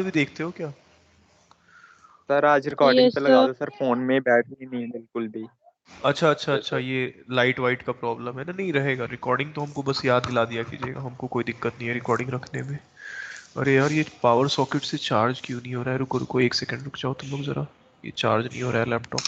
भी देखते हो क्या? सर आज रिकॉर्डिंग यस पे लगा सर। दो सर, फोन में बैटरी नहीं है बिल्कुल भी। अच्छा अच्छा अच्छा, ये लाइट वाइट का प्रॉब्लम है ना? नहीं रहेगा रिकॉर्डिंग तो, हमको बस याद दिला दिया कीजिएगा, हमको कोई दिक्कत नहीं है रिकॉर्डिंग रखने में। अरे यार ये पावर सॉकेट से चार्ज क्यों नहीं हो रहा है? रुको रुको एक सेकंड रुक जाओ तुम लोग जरा, ये चार्ज नहीं हो रहा है लैपटॉप।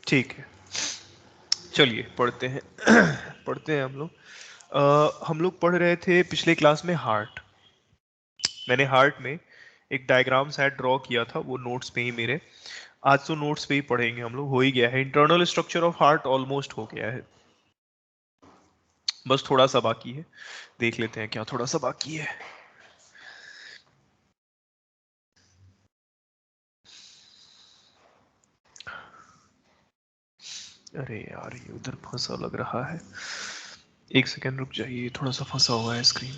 ठीक है चलिए पढ़ते हैं पढ़ते हैं हम लोग। हम लोग पढ़ रहे थे पिछले क्लास में हार्ट। मैंने हार्ट में एक डायग्राम शायद ड्रॉ किया था, वो नोट्स पे ही मेरे। आज तो नोट्स पे ही पढ़ेंगे हम लोग, हो ही गया है। Internal structure of heart almost हो गया है, बस थोड़ा सा बाकी है। देख लेते हैं क्या थोड़ा सा बाकी है। अरे यार ये उधर फंसा लग रहा है, एक सेकंड रुक जाइए, थोड़ा सा फंसा हुआ है स्क्रीन।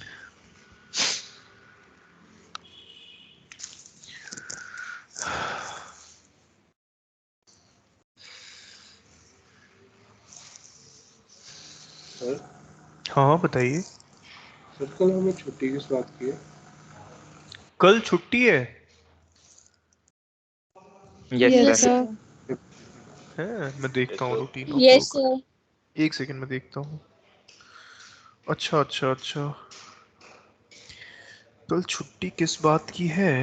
सर हाँ बताइए। सर कल हमें छुट्टी किस बात की है? कल छुट्टी है? Yes yes sir. सर। मैं देखता हूँ रूटीन आप यस लोग का। सर। एक सेकंड में देखता हूँ। अच्छा अच्छा अच्छा, कल छुट्टी किस बात की है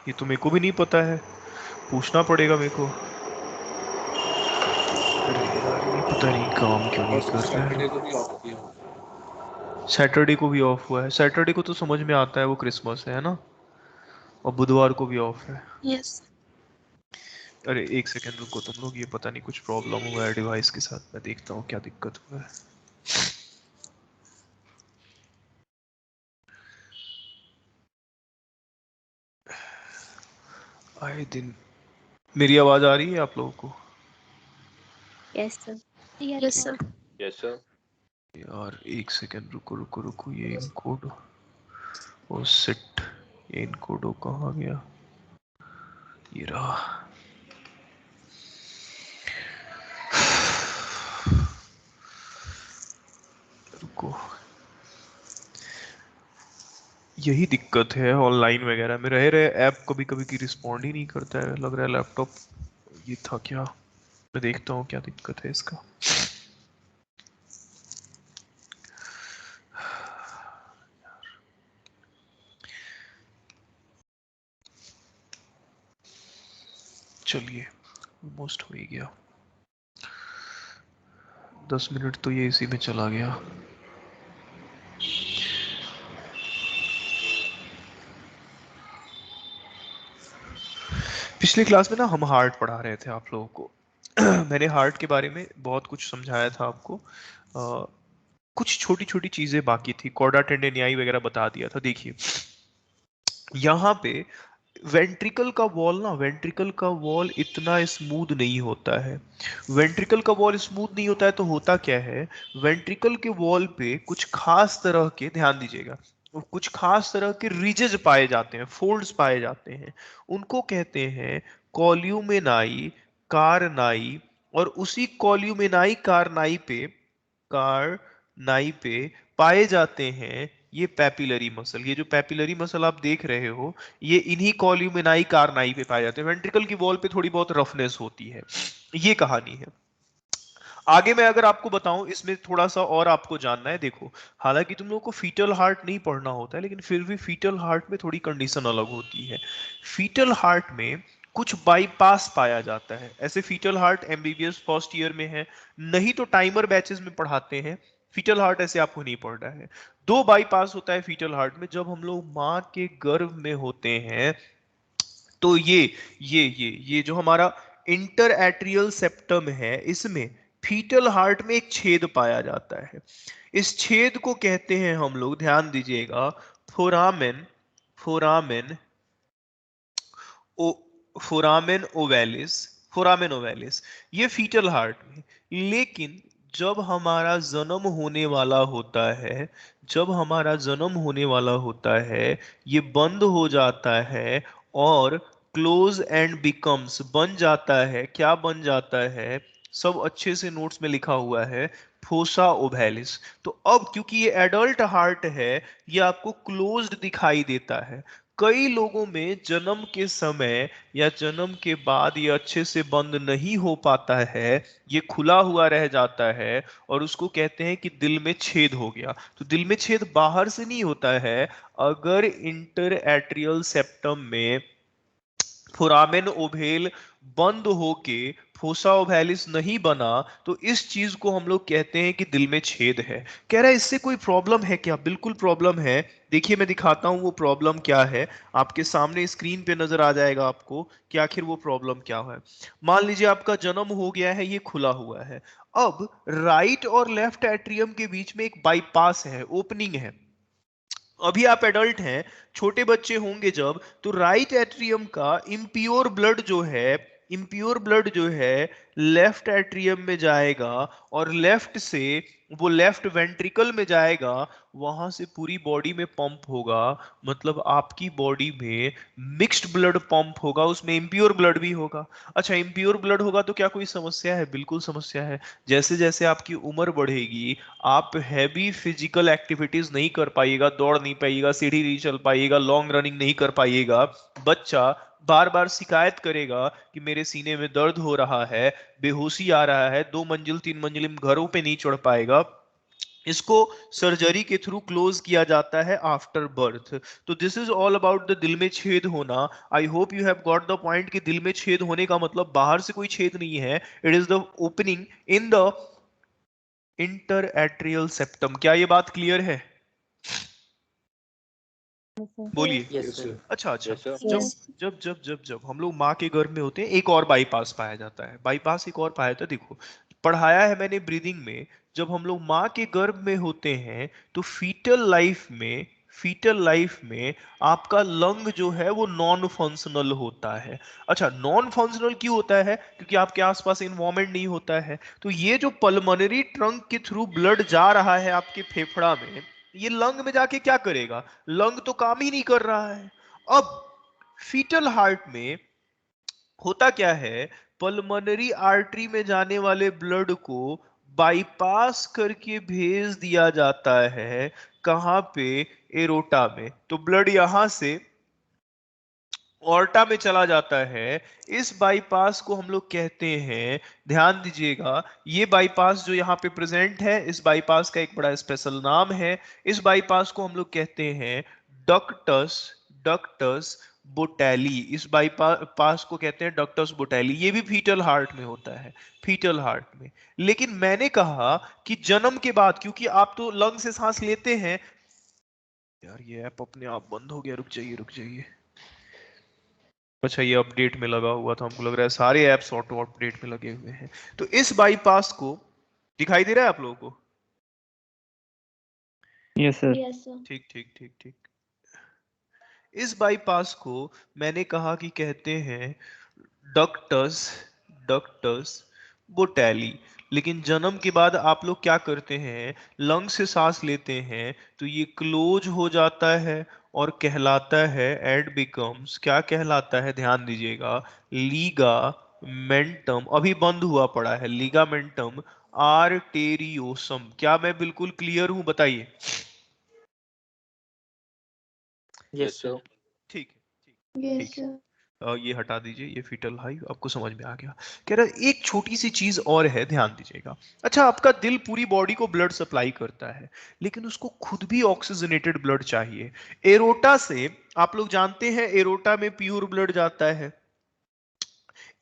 ये तो मेरे को भी नहीं पता है, पूछना पड़ेगा मेरे को। अरे यार ये पता नहीं काम क्यों नहीं और सर कर रहा है। सैटरडे को भी ऑफ किया हुआ सैटरडे को भी ऑफ हुआ है? सैटरडे को तो समझ में आता है वो क्रिसमस है ना, और बुधवार को भी ऑफ है। यस। अरे एक सेकंड रुको तुम लोग, ये पता नहीं कुछ प्रॉब्लम हुआ है डिवाइस के साथ, मैं देखता हूँ क्या दिक्कत हुआ है। आए दिन मेरी आवाज आ रही है आप लोगों को? Yes sir. यस ठीक सर। है। Yes sir. यार एक सेकंड रुको रुको रुको, ये इनकोड, ओ सिट, ये इनकोड कहाँ गया? ये रहा। रुको, यही दिक्कत है ऑनलाइन वगैरह में रह रहे, ऐप कभी कभी की रिस्पॉन्ड ही नहीं करता है, लग रहा है लैपटॉप ये था क्या। मैं देखता हूँ क्या दिक्कत है इसका। चलिए ऑलमोस्ट हो ही गया, 10 मिनट तो ये इसी में चला गया। पिछली क्लास में ना हम हार्ट पढ़ा रहे थे आप लोगों को मैंने हार्ट के बारे में बहुत कुछ समझाया था आपको। कुछ छोटी छोटी चीजें बाकी थी, कॉर्डा टेंडेनियाई वगैरह बता दिया था। देखिए यहाँ पे वेंट्रिकल का वॉल ना, वेंट्रिकल का वॉल इतना स्मूथ नहीं होता है। वेंट्रिकल का वॉल स्मूथ नहीं होता है तो होता क्या है, वेंट्रिकल के वॉल पे कुछ खास तरह के, ध्यान दीजिएगा, कुछ खास तरह के रिजेज पाए जाते हैं, फोल्ड्स पाए जाते हैं, उनको कहते हैं कॉल्यूमेनाई कारनाई। और उसी कॉल्यूमेनाई कारनाई पे पाए जाते हैं ये पैपिलरी मसल। ये जो पैपिलरी मसल आप देख रहे हो, ये इन्हीं कॉल्यूमेनाई कारनाई पे पाए जाते हैं। वेंट्रिकल की वॉल पे थोड़ी बहुत रफनेस होती है, ये कहानी है। आगे मैं अगर आपको बताऊं, इसमें थोड़ा सा और आपको जानना है। देखो हालांकि तुम लोगों को फीटल हार्ट नहीं पढ़ना होता है, लेकिन फिर भी फीटल हार्ट में थोड़ी कंडीशन अलग होती है। फीटल हार्ट में कुछ बाईपास पाया जाता है। ऐसे fetal heart MBBS first year में है, नहीं तो टाइमर बैचेस में पढ़ाते हैं। फीटल हार्ट ऐसे आपको नहीं पढ़ना है। दो बाईपास होता है फीटल हार्ट में। जब हम लोग माँ के गर्भ में होते हैं तो ये जो हमारा इंटर एट्रियल सेप्टम है, इसमें फीटल हार्ट में एक छेद पाया जाता है। इस छेद को कहते हैं हम लोग, ध्यान दीजिएगा, फोरामेन, फोरामेन ओ फोरामेन ओवैलिस, फोरामेन ओवैलिस, ये फीटल हार्ट में। लेकिन जब हमारा जन्म होने वाला होता है, जब हमारा जन्म होने वाला होता है, ये बंद हो जाता है और क्लोज एंड बिकम्स बन जाता है। क्या बन जाता है? सब अच्छे से नोट्स में लिखा हुआ है, फोसा ओवैलिस। तो अब क्योंकि ये एडल्ट हार्ट है, ये आपको क्लोज्ड दिखाई देता है। कई लोगों में जन्म के समय या जन्म के बाद ये अच्छे से बंद नहीं हो पाता है, ये खुला हुआ रह जाता है और उसको कहते हैं कि दिल में छेद हो गया। तो दिल में छेद बाहर से नहीं होता है। अगर इंटर एट्रियल सेप्टम में फोरामेन ओवेल बंद होके फोसा ओवैलिस नहीं बना, तो इस चीज को हम लोग कहते हैं कि दिल में छेद है। कह रहा है इससे कोई प्रॉब्लम है क्या? बिल्कुल प्रॉब्लम है। देखिए मैं दिखाता हूं वो प्रॉब्लम क्या है। आपके सामने स्क्रीन पे नजर आ जाएगा आपको कि आखिर वो प्रॉब्लम क्या है। मान लीजिए आपका जन्म हो गया है, ये खुला हुआ है। अब राइट और लेफ्ट एट्रियम के बीच में एक बाईपास है, ओपनिंग है। अभी आप एडल्ट हैं, छोटे बच्चे होंगे जब, तो राइट एट्रियम का इम्प्योर ब्लड जो है, इम्प्योर ब्लड जो है लेफ्ट एट्रियम में जाएगा और लेफ्ट से वो लेफ्ट वेंट्रिकल में जाएगा। वहां से पूरी बॉडी में पंप होगा। मतलब आपकी बॉडी में मिक्स्ड ब्लड पंप होगा, उसमें इम्प्योर ब्लड भी होगा। अच्छा, इम्प्योर ब्लड होगा तो क्या कोई समस्या है? बिल्कुल समस्या है। जैसे जैसे आपकी उम्र बढ़ेगी, आप हैवी फिजिकल एक्टिविटीज नहीं कर पाइएगा, दौड़ नहीं पाइएगा, सीढ़ी नहीं चल पाइएगा, लॉन्ग रनिंग नहीं कर पाइएगा। बच्चा बार बार शिकायत करेगा कि मेरे सीने में दर्द हो रहा है, बेहोशी आ रहा है, 2 मंजिल 3 मंजिल घरों पे नहीं चढ़ पाएगा। इसको सर्जरी के थ्रू क्लोज किया जाता है आफ्टर बर्थ। तो this is all about the दिल में छेद होना। I hope you have got the point कि दिल में छेद होने का मतलब बाहर से कोई छेद नहीं है, it is the opening in the inter atrial septum. क्या ये बात क्लियर है? बोलिए। Yes yes sir. सर। अच्छा अच्छा। Yes sir. जब Yes. जब जब जब जब हम लोग माँ के गर्भ में होते हैं, एक और बाईपास पाया जाता है। बाईपास एक और पाया जाता है, देखो पढ़ाया है मैंने ब्रीदिंग में। जब हम लोग माँ के गर्भ में होते हैं तो फीटल लाइफ में आपका लंग जो है वो नॉन फंक्शनल होता है। अच्छा, नॉन फंक्शनल क्यों होता है? क्योंकि आपके आसपास इन्वायरमेंट नहीं होता है। तो ये जो पल्मोनरी ट्रंक के थ्रू ब्लड जा रहा है आपके फेफड़ा में, ये लंग में जाके क्या करेगा? लंग तो काम ही नहीं कर रहा है। अब फीटल हार्ट में होता क्या है? पल्मोनरी आर्टरी में जाने वाले ब्लड को बाईपास करके भेज दिया जाता है। कहां पे? एरोटा में। तो ब्लड यहां से ऑर्टा में चला जाता है। इस बाईपास को हम लोग कहते हैं, ध्यान दीजिएगा, ये बाईपास जो यहाँ पे प्रेजेंट है, इस बाईपास का एक बड़ा स्पेशल नाम है। इस बाईपास को हम लोग कहते हैं डक्टस डक्टस बोटैली। इस बाईपास को कहते हैं डक्टस बोटैली। ये भी फीटल हार्ट में होता है, फीटल हार्ट में। लेकिन मैंने कहा कि जन्म के बाद, क्योंकि आप तो लंग से सांस लेते हैं। यार ये ऐप अपने आप बंद हो गया, रुक जाइए रुक जाइए। अच्छा, ये अपडेट में लगा हुआ था, हमको लग रहा है सारे ऐप्स ऑटो अपडेट में लगे हुए हैं। तो इस बाईपास को, दिखाई दे रहा है आप लोगों को? Yes sir. Yes, sir. ठीक ठीक ठीक ठीक। इस बाईपास को मैंने कहा कि कहते हैं डक्टस डक्टस बोटैली। लेकिन जन्म के बाद आप लोग क्या करते हैं? लंग से सांस लेते हैं तो ये क्लोज हो जाता है और कहलाता है, एड बिकम्स, क्या कहलाता है? ध्यान दीजिएगा, लीगामेंटम। अभी बंद हुआ पड़ा है, लीगामेंटम आर्टेरियोसम। क्या मैं बिल्कुल क्लियर हूं? बताइए। Yes sir. ठीक है, Yes, ठीक sir. है। ये हटा दीजिए, ये फीटल हाई आपको समझ में आ गया। कह रहा है एक छोटी सी चीज और है, ध्यान दीजिएगा। अच्छा, आपका दिल पूरी बॉडी को ब्लड सप्लाई करता है, लेकिन उसको खुद भी ऑक्सीजनेटेड ब्लड चाहिए। एरोटा से, आप लोग जानते हैं एरोटा में प्योर ब्लड जाता है।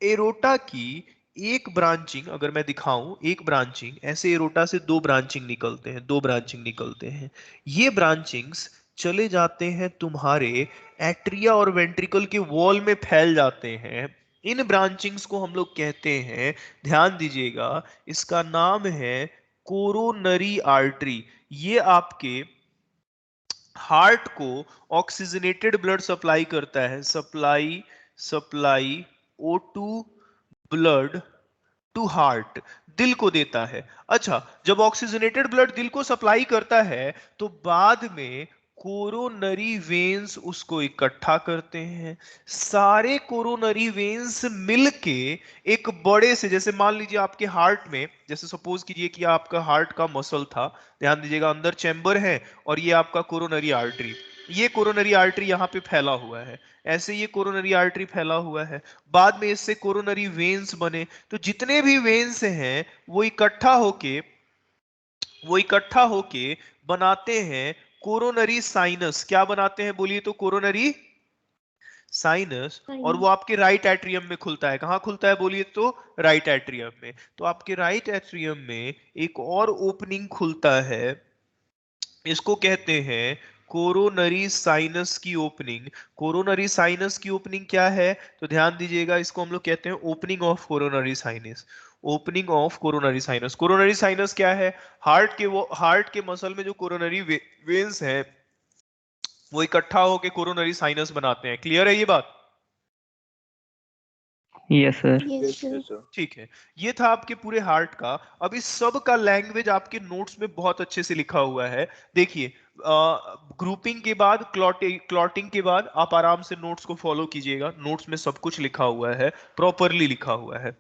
एरोटा की एक ब्रांचिंग अगर मैं दिखाऊं, एक ब्रांचिंग ऐसे, एरोटा से दो ब्रांचिंग निकलते हैं, दो ब्रांचिंग निकलते हैं। ये ब्रांचिंग्स चले जाते हैं तुम्हारे एट्रिया और वेंट्रिकल के वॉल में फैल जाते हैं। इन ब्रांचिंग्स को हम लोग कहते हैं, ध्यान दीजिएगा, इसका नाम है कोरोनरी आर्टरी। ये आपके हार्ट को ऑक्सीजनेटेड ब्लड सप्लाई करता है। Supply supply O2 blood to heart. दिल को देता है। अच्छा, जब ऑक्सीजनेटेड ब्लड दिल को सप्लाई करता है तो बाद में कोरोनरी वेन्स उसको इकट्ठा करते हैं। सारे कोरोनरी वेन्स मिलके एक बड़े से, जैसे मान लीजिए आपके हार्ट में, जैसे सपोज कीजिए कि आपका हार्ट का मसल था, ध्यान दीजिएगा, अंदर चैम्बर है और ये आपका कोरोनरी आर्टरी, ये कोरोनरी आर्टरी यहाँ पे फैला हुआ है, ऐसे ये कोरोनरी आर्टरी फैला हुआ है, बाद में इससे कोरोनरी वेन्स बने। तो जितने भी वेन्स हैं वो इकट्ठा होके बनाते हैं कोरोनरी साइनस। क्या बनाते हैं बोलिए तो? Coronary sinus. और वो आपके राइट एट्रियम में खुलता है। कहां खुलता है बोलिए तो? राइट एट्रियम में। तो आपके राइट एट्रियम में एक और ओपनिंग खुलता है, इसको कहते हैं कोरोनरी साइनस की ओपनिंग। कोरोनरी साइनस की ओपनिंग क्या है? तो ध्यान दीजिएगा, इसको हम लोग कहते हैं opening of coronary sinus. Opening of coronary sinus. Coronary sinus क्या है? हार्ट के मसल में जो कोरोनरी वेन्स है वो इकट्ठा होकर कोरोनरी साइनस बनाते हैं। क्लियर है ये बात? Yes sir. Yes, sir. ठीक है, ये था आपके पूरे हार्ट का। अब इस सब का लैंग्वेज आपके नोट्स में बहुत अच्छे से लिखा हुआ है। देखिए, ग्रुपिंग के बाद, क्लॉटिंग के बाद आप आराम से नोट्स को फॉलो कीजिएगा। नोट्स में सब कुछ लिखा हुआ है, प्रॉपरली लिखा हुआ है।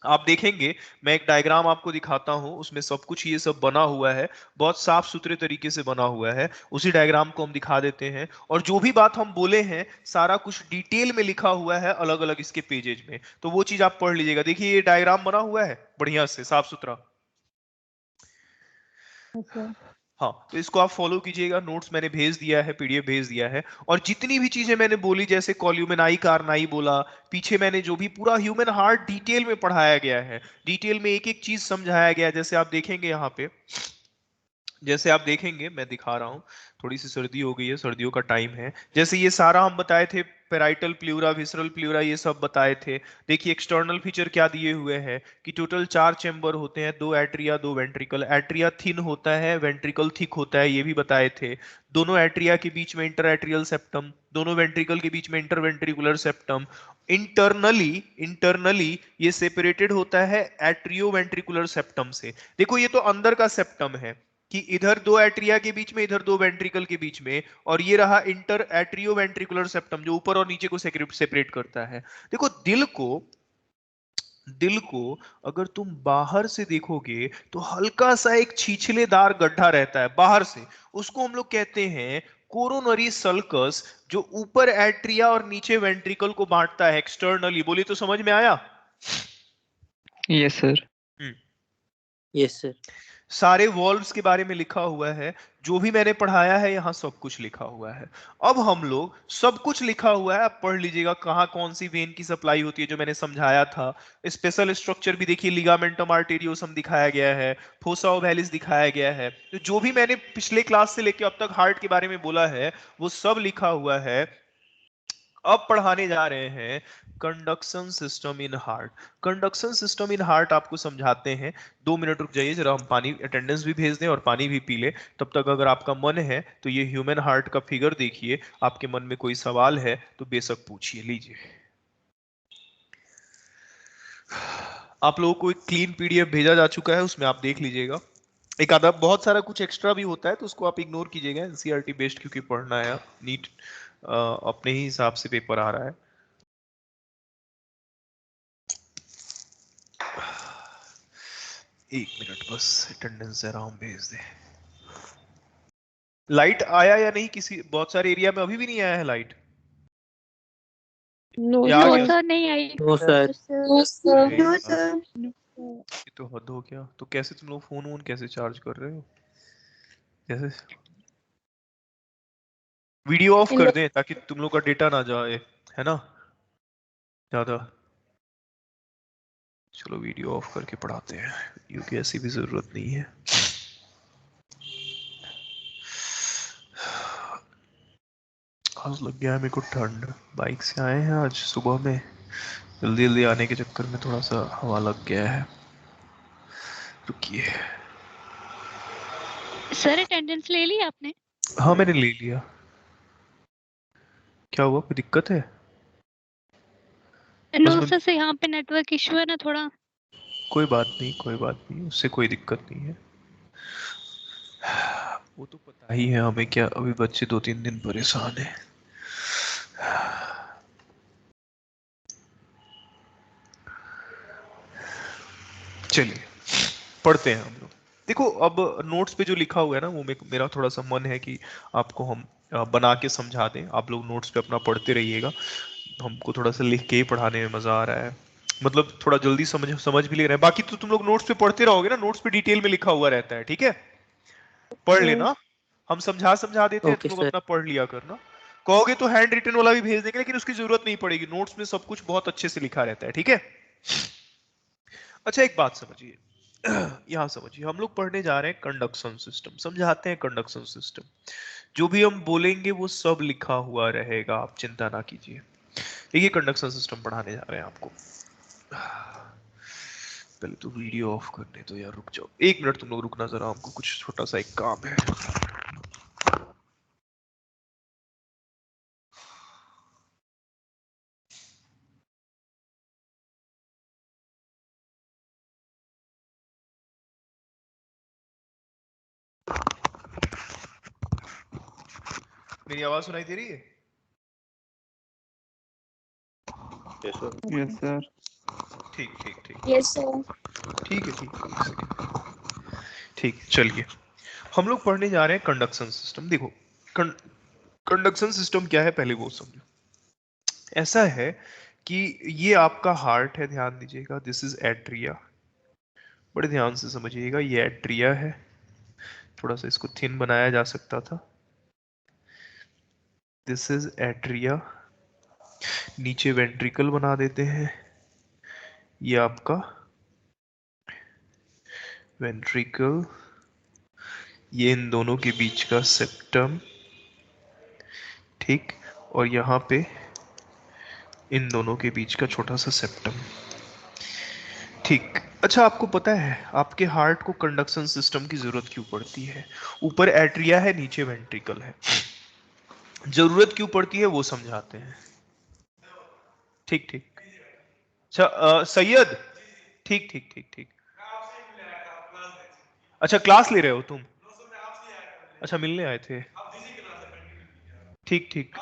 आप देखेंगे, मैं एक डायग्राम आपको दिखाता हूं, उसमें सब कुछ ये सब बना हुआ है, बहुत साफ सुथरे तरीके से बना हुआ है। उसी डायग्राम को हम दिखा देते हैं, और जो भी बात हम बोले हैं सारा कुछ डिटेल में लिखा हुआ है अलग अलग इसके पेजेज में, तो वो चीज आप पढ़ लीजिएगा। देखिए, ये डायग्राम बना हुआ है बढ़िया से, साफ सुथरा। हाँ, तो इसको आप फॉलो कीजिएगा। नोट्स मैंने भेज दिया है, पीडीएफ भेज दिया है। और जितनी भी चीजें मैंने बोली, जैसे कॉल्यूमेनाई कार्नाई बोला, पीछे मैंने जो भी पूरा ह्यूमन हार्ट डिटेल में पढ़ाया गया है, डिटेल में एक एक चीज समझाया गया है। जैसे आप देखेंगे यहाँ पे, जैसे आप देखेंगे, मैं दिखा रहा हूँ, थोड़ी सी सर्दी हो गई है, सर्दियों का टाइम है। जैसे ये सारा हम बताए थे, पेराइटल प्ल्यूरा, विसरल प्ल्यूरा, ये सब बताए थे। देखिए एक्सटर्नल फीचर क्या दिए हुए हैं कि टोटल 4 चैम्बर होते हैं, 2 एट्रिया 2 वेंट्रिकल। एट्रिया थिन होता है, वेंट्रिकल थिक होता है, ये भी बताए थे। दोनों एट्रिया के बीच में इंटर एट्रियल सेप्टम, दोनों वेंट्रिकल के बीच में इंटर वेंट्रिकुलर सेप्टम। इंटरनली ये सेपरेटेड होता है एट्रियो वेंट्रिकुलर सेप्टम से। देखो, ये तो अंदर का सेप्टम है कि इधर 2 एट्रिया के बीच में, इधर 2 वेंट्रिकल के बीच में, और ये रहा इंटर एट्रियो वेंट्रिकुलर सेप्टम जो ऊपर और नीचे को सेपरेट करता है। देखो, दिल को अगर तुम बाहर से देखोगे तो हल्का सा एक छीछलेदार गड्ढा रहता है बाहर से, उसको हम लोग कहते हैं कोरोनरी सल्कस, जो ऊपर एट्रिया और नीचे वेंट्रिकल को बांटता है एक्सटर्नली। बोलिए तो, समझ में आया? Yes sir. Yes sir. सारे वॉल्व्स के बारे में लिखा हुआ है, जो भी मैंने पढ़ाया है यहाँ सब कुछ लिखा हुआ है। अब हम लोग, सब कुछ लिखा हुआ है, आप पढ़ लीजिएगा कहाँ कौन सी वेन की सप्लाई होती है, जो मैंने समझाया था। स्पेशल स्ट्रक्चर भी देखिए, लिगामेंटम आर्टेरियोसम दिखाया गया है, फोसा ओवैलिस दिखाया गया है। तो जो भी मैंने पिछले क्लास से लेकर अब तक हार्ट के बारे में बोला है वो सब लिखा हुआ है। अब पढ़ाने जा रहे हैं conduction system in heart. Conduction system in heart आपको समझाते हैं। 2 मिनट रुक जाइए जरा, हम पानी अटेंडेंस भी भेज दें और पानी भी पी ले। तब तक अगर आपका मन है तो ये ह्यूमन हार्ट का फिगर देखिए, आपके मन में कोई सवाल है तो बेशक पूछिए। लीजिए, आप लोगों को एक क्लीन पीडीएफ भेजा जा चुका है, उसमें आप देख लीजिएगा। एक आधा बहुत सारा कुछ एक्स्ट्रा भी होता है तो उसको आप इग्नोर कीजिएगा, एनसीईआरटी बेस्ड क्योंकि पढ़ना है, नीट अपने ही हिसाब से पेपर आ रहा है। एक मिनट बस, अटेंडेंस जरा हम भेज दे। लाइट आया या नहीं? किसी, बहुत सारे एरिया में अभी भी नहीं आया है लाइट। No, या आ no, गया? sir, नहीं आई। No sir. अरे No, यार, sir. ये तो हद हो गया। तो कैसे तुम लोग फोन वोन कैसे चार्ज कर रहे हो? कैसे? वीडियो ऑफ कर दें ताकि तुम लोग का डेटा ना जाए, है ना, ज्यादा। चलो वीडियो ऑफ करके पढ़ाते हैं, वीडियो की ऐसी भी जरूरत नहीं है। आज लग गया है मेरे को ठंड, बाइक से आए हैं आज सुबह में, जल्दी जल्दी आने के चक्कर में थोड़ा सा हवा लग गया है। रुकिए। सर, अटेंडेंस ले ली आपने? हाँ मैंने ले लिया। क्या हुआ, कोई दिक्कत है? नो उसमें सर, से यहाँ पे नेटवर्क इशू है ना थोड़ा। कोई बात नहीं, कोई बात नहीं, उससे कोई दिक्कत नहीं है। वो तो पता ही है हमें, क्या अभी बच्चे 2-3 दिन परेशान है। चलिए पढ़ते हैं हम लोग। देखो अब नोट्स पे जो लिखा हुआ है ना, वो मेरा थोड़ा सा मन है कि आपको हम बना के समझा दें। आप लोग नोट्स पे अपना पढ़ते रहिएगा। हमको थोड़ा सा लिख के ही पढ़ाने में मजा आ रहा है, मतलब थोड़ा जल्दी समझ भी ले रहे हैं। बाकी तो तुम लोग नोट्स पे पढ़ते रहोगे ना, नोट्स पे डिटेल में लिखा हुआ रहता है, ठीक है? पढ़ लेना, हम समझा देते हैं, ओके तुम लोग सर। अपना पढ़ लिया करना। कहोगे तो हैंड रिटन वाला भी भेज देंगे, लेकिन उसकी जरूरत नहीं पड़ेगी, नोट्स में सब कुछ बहुत अच्छे से लिखा रहता है, ठीक है? अच्छा एक बात समझिए, यहाँ समझिए, हम लोग पढ़ने जा रहे हैं कंडक्शन सिस्टम, समझाते हैं कंडक्शन सिस्टम। जो भी हम बोलेंगे वो सब लिखा हुआ रहेगा, आप चिंता ना कीजिए। देखिए कंडक्शन सिस्टम पढ़ाने जा रहे हैं आपको। पहले तो वीडियो ऑफ करने दो यार, रुक जाओ 1 मिनट, तुम लोग रुकना जरा, हमको कुछ छोटा सा एक काम है। मेरी आवाज सुनाई दे रही है? Yes sir. ठीक ठीक ठीक यस सर। ठीक है, ठीक है, एक सेकंड। ठीक है, चलिए हम लोग पढ़ने जा रहे हैं कंडक्शन सिस्टम। देखो कंडक्शन सिस्टम क्या है पहले वो समझो। ऐसा है कि ये आपका हार्ट है, ध्यान दीजिएगा, दिस इज एट्रिया। बड़े ध्यान से समझिएगा, ये एट्रिया है। थोड़ा सा इसको थिन बनाया जा सकता था। This is atria. नीचे वेंट्रिकल बना देते हैं, ये आपका वेंट्रिकल। ये इन दोनों के बीच का सेप्टम, ठीक, और यहाँ पे इन दोनों के बीच का छोटा सा सेप्टम, ठीक। अच्छा आपको पता है आपके हार्ट को कंडक्शन सिस्टम की जरूरत क्यों पड़ती है? ऊपर एट्रिया है, नीचे वेंट्रिकल है, जरूरत क्यों पड़ती है वो समझाते हैं। ठीक ठीक। अच्छा सैयद, ठीक ठीक ठीक ठीक। अच्छा क्लास ले रहे हो तुम? अच्छा मिलने आए थे, ठीक ठीक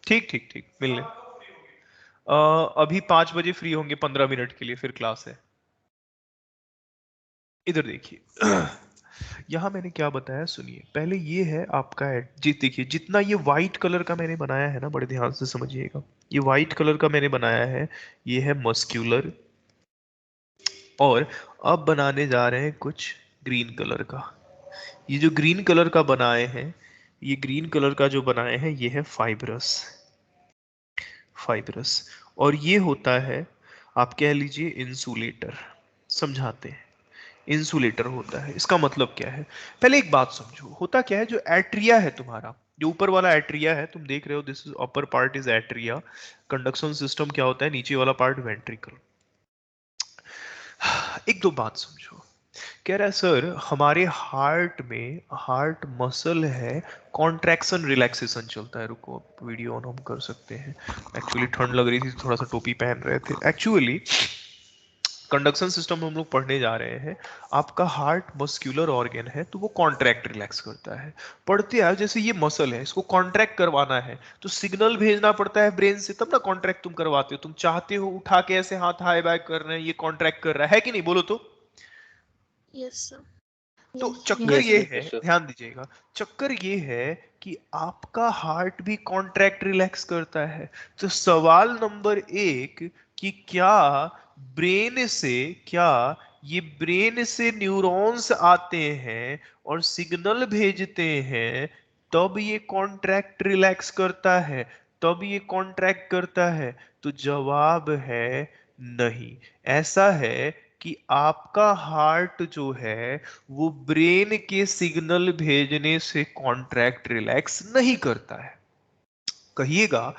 ठीक ठीक ठीक, मिलने। अभी 5 बजे फ्री होंगे 15 मिनट के लिए, फिर क्लास है। इधर देखिए, यहाँ मैंने क्या बताया सुनिए। पहले ये है आपका जी, देखिए जितना ये व्हाइट कलर का मैंने बनाया है ना, बड़े ध्यान से समझिएगा, ये व्हाइट कलर का मैंने बनाया है, ये है मस्क्यूलर। और अब बनाने जा रहे हैं कुछ ग्रीन कलर का। ये जो ग्रीन कलर का बनाए हैं, ये ग्रीन कलर का जो बनाए हैं, ये है फाइब्रस। फाइब्रस, और ये होता है, आप कह लीजिए इंसुलेटर। समझाते हैं, इंसुलेटर होता है, इसका मतलब क्या है? पहले एक बात समझो, होता क्या है, जो एट्रिया है तुम्हारा, जो ऊपर वाला एट्रिया है, तुम देख रहे हो, this is upper part is atria. Conduction system क्या होता है, नीचे वाला पार्ट वेंट्रिकल। एक दो बात समझो, कह रहा है सर हमारे हार्ट में, हार्ट मसल है, कॉन्ट्रैक्शन रिलैक्सेशन चलता है। रुको वीडियो ऑन हम कर सकते हैं। एक्चुअली ठंड लग रही थी, थोड़ा सा टोपी पहन रहे थे। एक्चुअली कंडक्शन सिस्टम में हम लोग पढ़ने जा रहे हैं, आपका हार्ट मस्क्यूलर ऑर्गन है, तो वो कॉन्ट्रैक्ट रिलैक्स करता है। पढ़ते हैं जैसे ये मसल है, इसको कॉन्ट्रैक्ट करवाना है तो सिग्नल भेजना पड़ता है ब्रेन से, तब ना कॉन्ट्रैक्ट तुम करवाते हो। तुम चाहते हो उठा के ऐसे हाथ हाई बाय कर रहे हैं, ये कॉन्ट्रैक्ट कर रहा है कि नहीं, बोलो तो। Yes sir. तो चक्कर यस ये सर। है, ध्यान दीजिएगा, चक्कर ये है कि आपका हार्ट भी कॉन्ट्रैक्ट रिलैक्स करता है। तो सवाल नंबर 1 कि क्या ब्रेन से, क्या ये ब्रेन से न्यूरॉन्स आते हैं और सिग्नल भेजते हैं, तब ये कॉन्ट्रैक्ट रिलैक्स करता है, तब ये कॉन्ट्रैक्ट करता है? तो जवाब है नहीं। ऐसा है कि आपका हार्ट जो है वो ब्रेन के सिग्नल भेजने से कॉन्ट्रैक्ट रिलैक्स नहीं करता है। कहिएगा,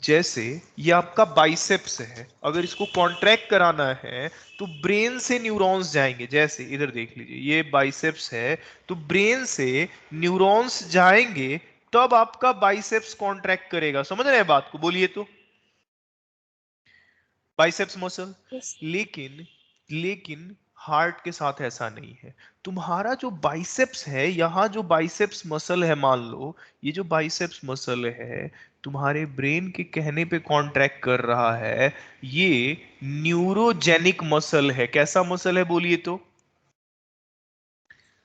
जैसे ये आपका बाइसेप्स है, अगर इसको कॉन्ट्रैक्ट कराना है तो ब्रेन से न्यूरॉन्स जाएंगे। जैसे इधर देख लीजिए, ये बाइसेप्स है, तो ब्रेन से न्यूरॉन्स जाएंगे, तब आपका बाइसेप्स कॉन्ट्रैक्ट करेगा। समझ रहे हैं बात को, बोलिए तो। Biceps muscle. यस। लेकिन लेकिन हार्ट के साथ ऐसा नहीं है। तुम्हारा जो बाइसेप्स है, यहाँ जो बाइसेप्स मसल है, मान लो ये जो बाइसेप्स मसल है तुम्हारे ब्रेन के कहने पे कॉन्ट्रैक्ट कर रहा है, ये न्यूरोजेनिक मसल है। कैसा मसल है बोलिए तो?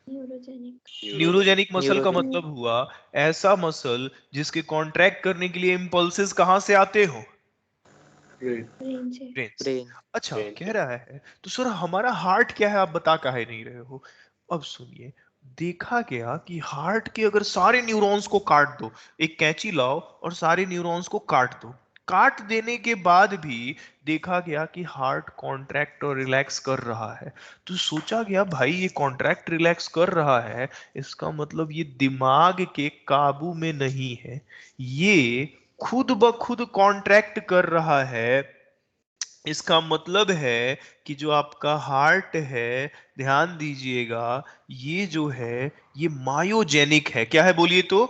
न्यूरोजेनिक। न्यूरोजेनिक मसल का न्यूरोजेनिक। मतलब हुआ ऐसा मसल जिसके कॉन्ट्रैक्ट करने के लिए इंपल्सेस कहां से आते हो? ब्रेन। ब्रेन से। ब्रेन से। ब्रेन। अच्छा, ब्रेन कह से। रहा है तो सर हमारा हार्ट क्या है, आप बता काहे नहीं रहे हो? अब सुनिए, देखा गया कि हार्ट के अगर सारे न्यूरॉन्स को काट दो, एक कैंची लाओ और सारे न्यूरॉन्स को काट दो, काट देने के बाद भी देखा गया कि हार्ट कॉन्ट्रैक्ट और रिलैक्स कर रहा है। तो सोचा गया भाई ये कॉन्ट्रैक्ट रिलैक्स कर रहा है, इसका मतलब ये दिमाग के काबू में नहीं है, ये खुद ब खुद कॉन्ट्रैक्ट कर रहा है। इसका मतलब है कि जो आपका हार्ट है, ध्यान दीजिएगा, ये जो है ये मायोजेनिक है। क्या है बोलिए तो?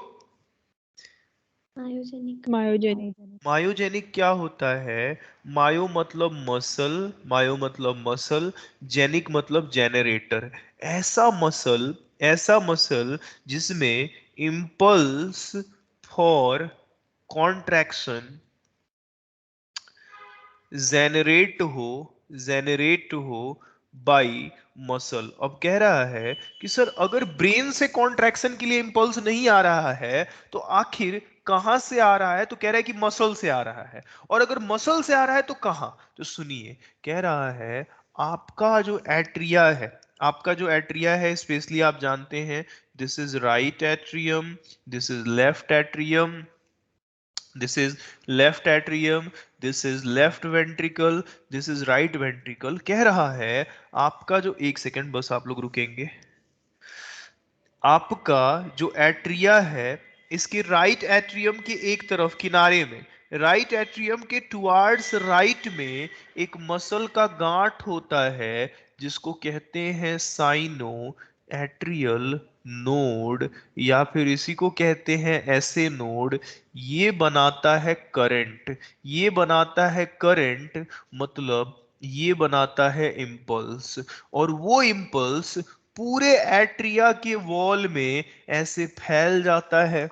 मायोजेनिक। मायोजेनिक। मायोजेनिक क्या होता है? मायो मतलब मसल, मायो मतलब मसल, जेनिक मतलब जेनरेटर। ऐसा मसल, ऐसा मसल जिसमें इम्पल्स फॉर कॉन्ट्रैक्शन जेनरेट हो बाई मसल। अब कह रहा है कि सर अगर ब्रेन से कॉन्ट्रैक्शन के लिए इंपल्स नहीं आ रहा है तो आखिर कहां से आ रहा है? तो कह रहा है कि मसल से आ रहा है। और अगर मसल से आ रहा है तो कहां? तो सुनिए, कह रहा है आपका जो एट्रिया है, आपका जो एट्रिया है स्पेशली आप जानते हैं, this is right atrium, this is left atrium, this is left atrium, this is left ventricle, this is right ventricle। कह रहा है आपका जो, एक सेकंड बस आप लोग रुकेंगे, आपका जो एट्रिया है इसके राइट एट्रियम के एक तरफ किनारे में, राइट एट्रियम के टुवार्ड्स राइट में एक मसल का गांठ होता है जिसको कहते हैं साइनो एट्रियल नोड, या फिर इसी को कहते हैं ऐसे नोड। ये बनाता है करंट, ये बनाता है करंट, मतलब ये बनाता है इम्पल्स, और वो इम्पल्स पूरे एट्रिया के वॉल में ऐसे फैल जाता है।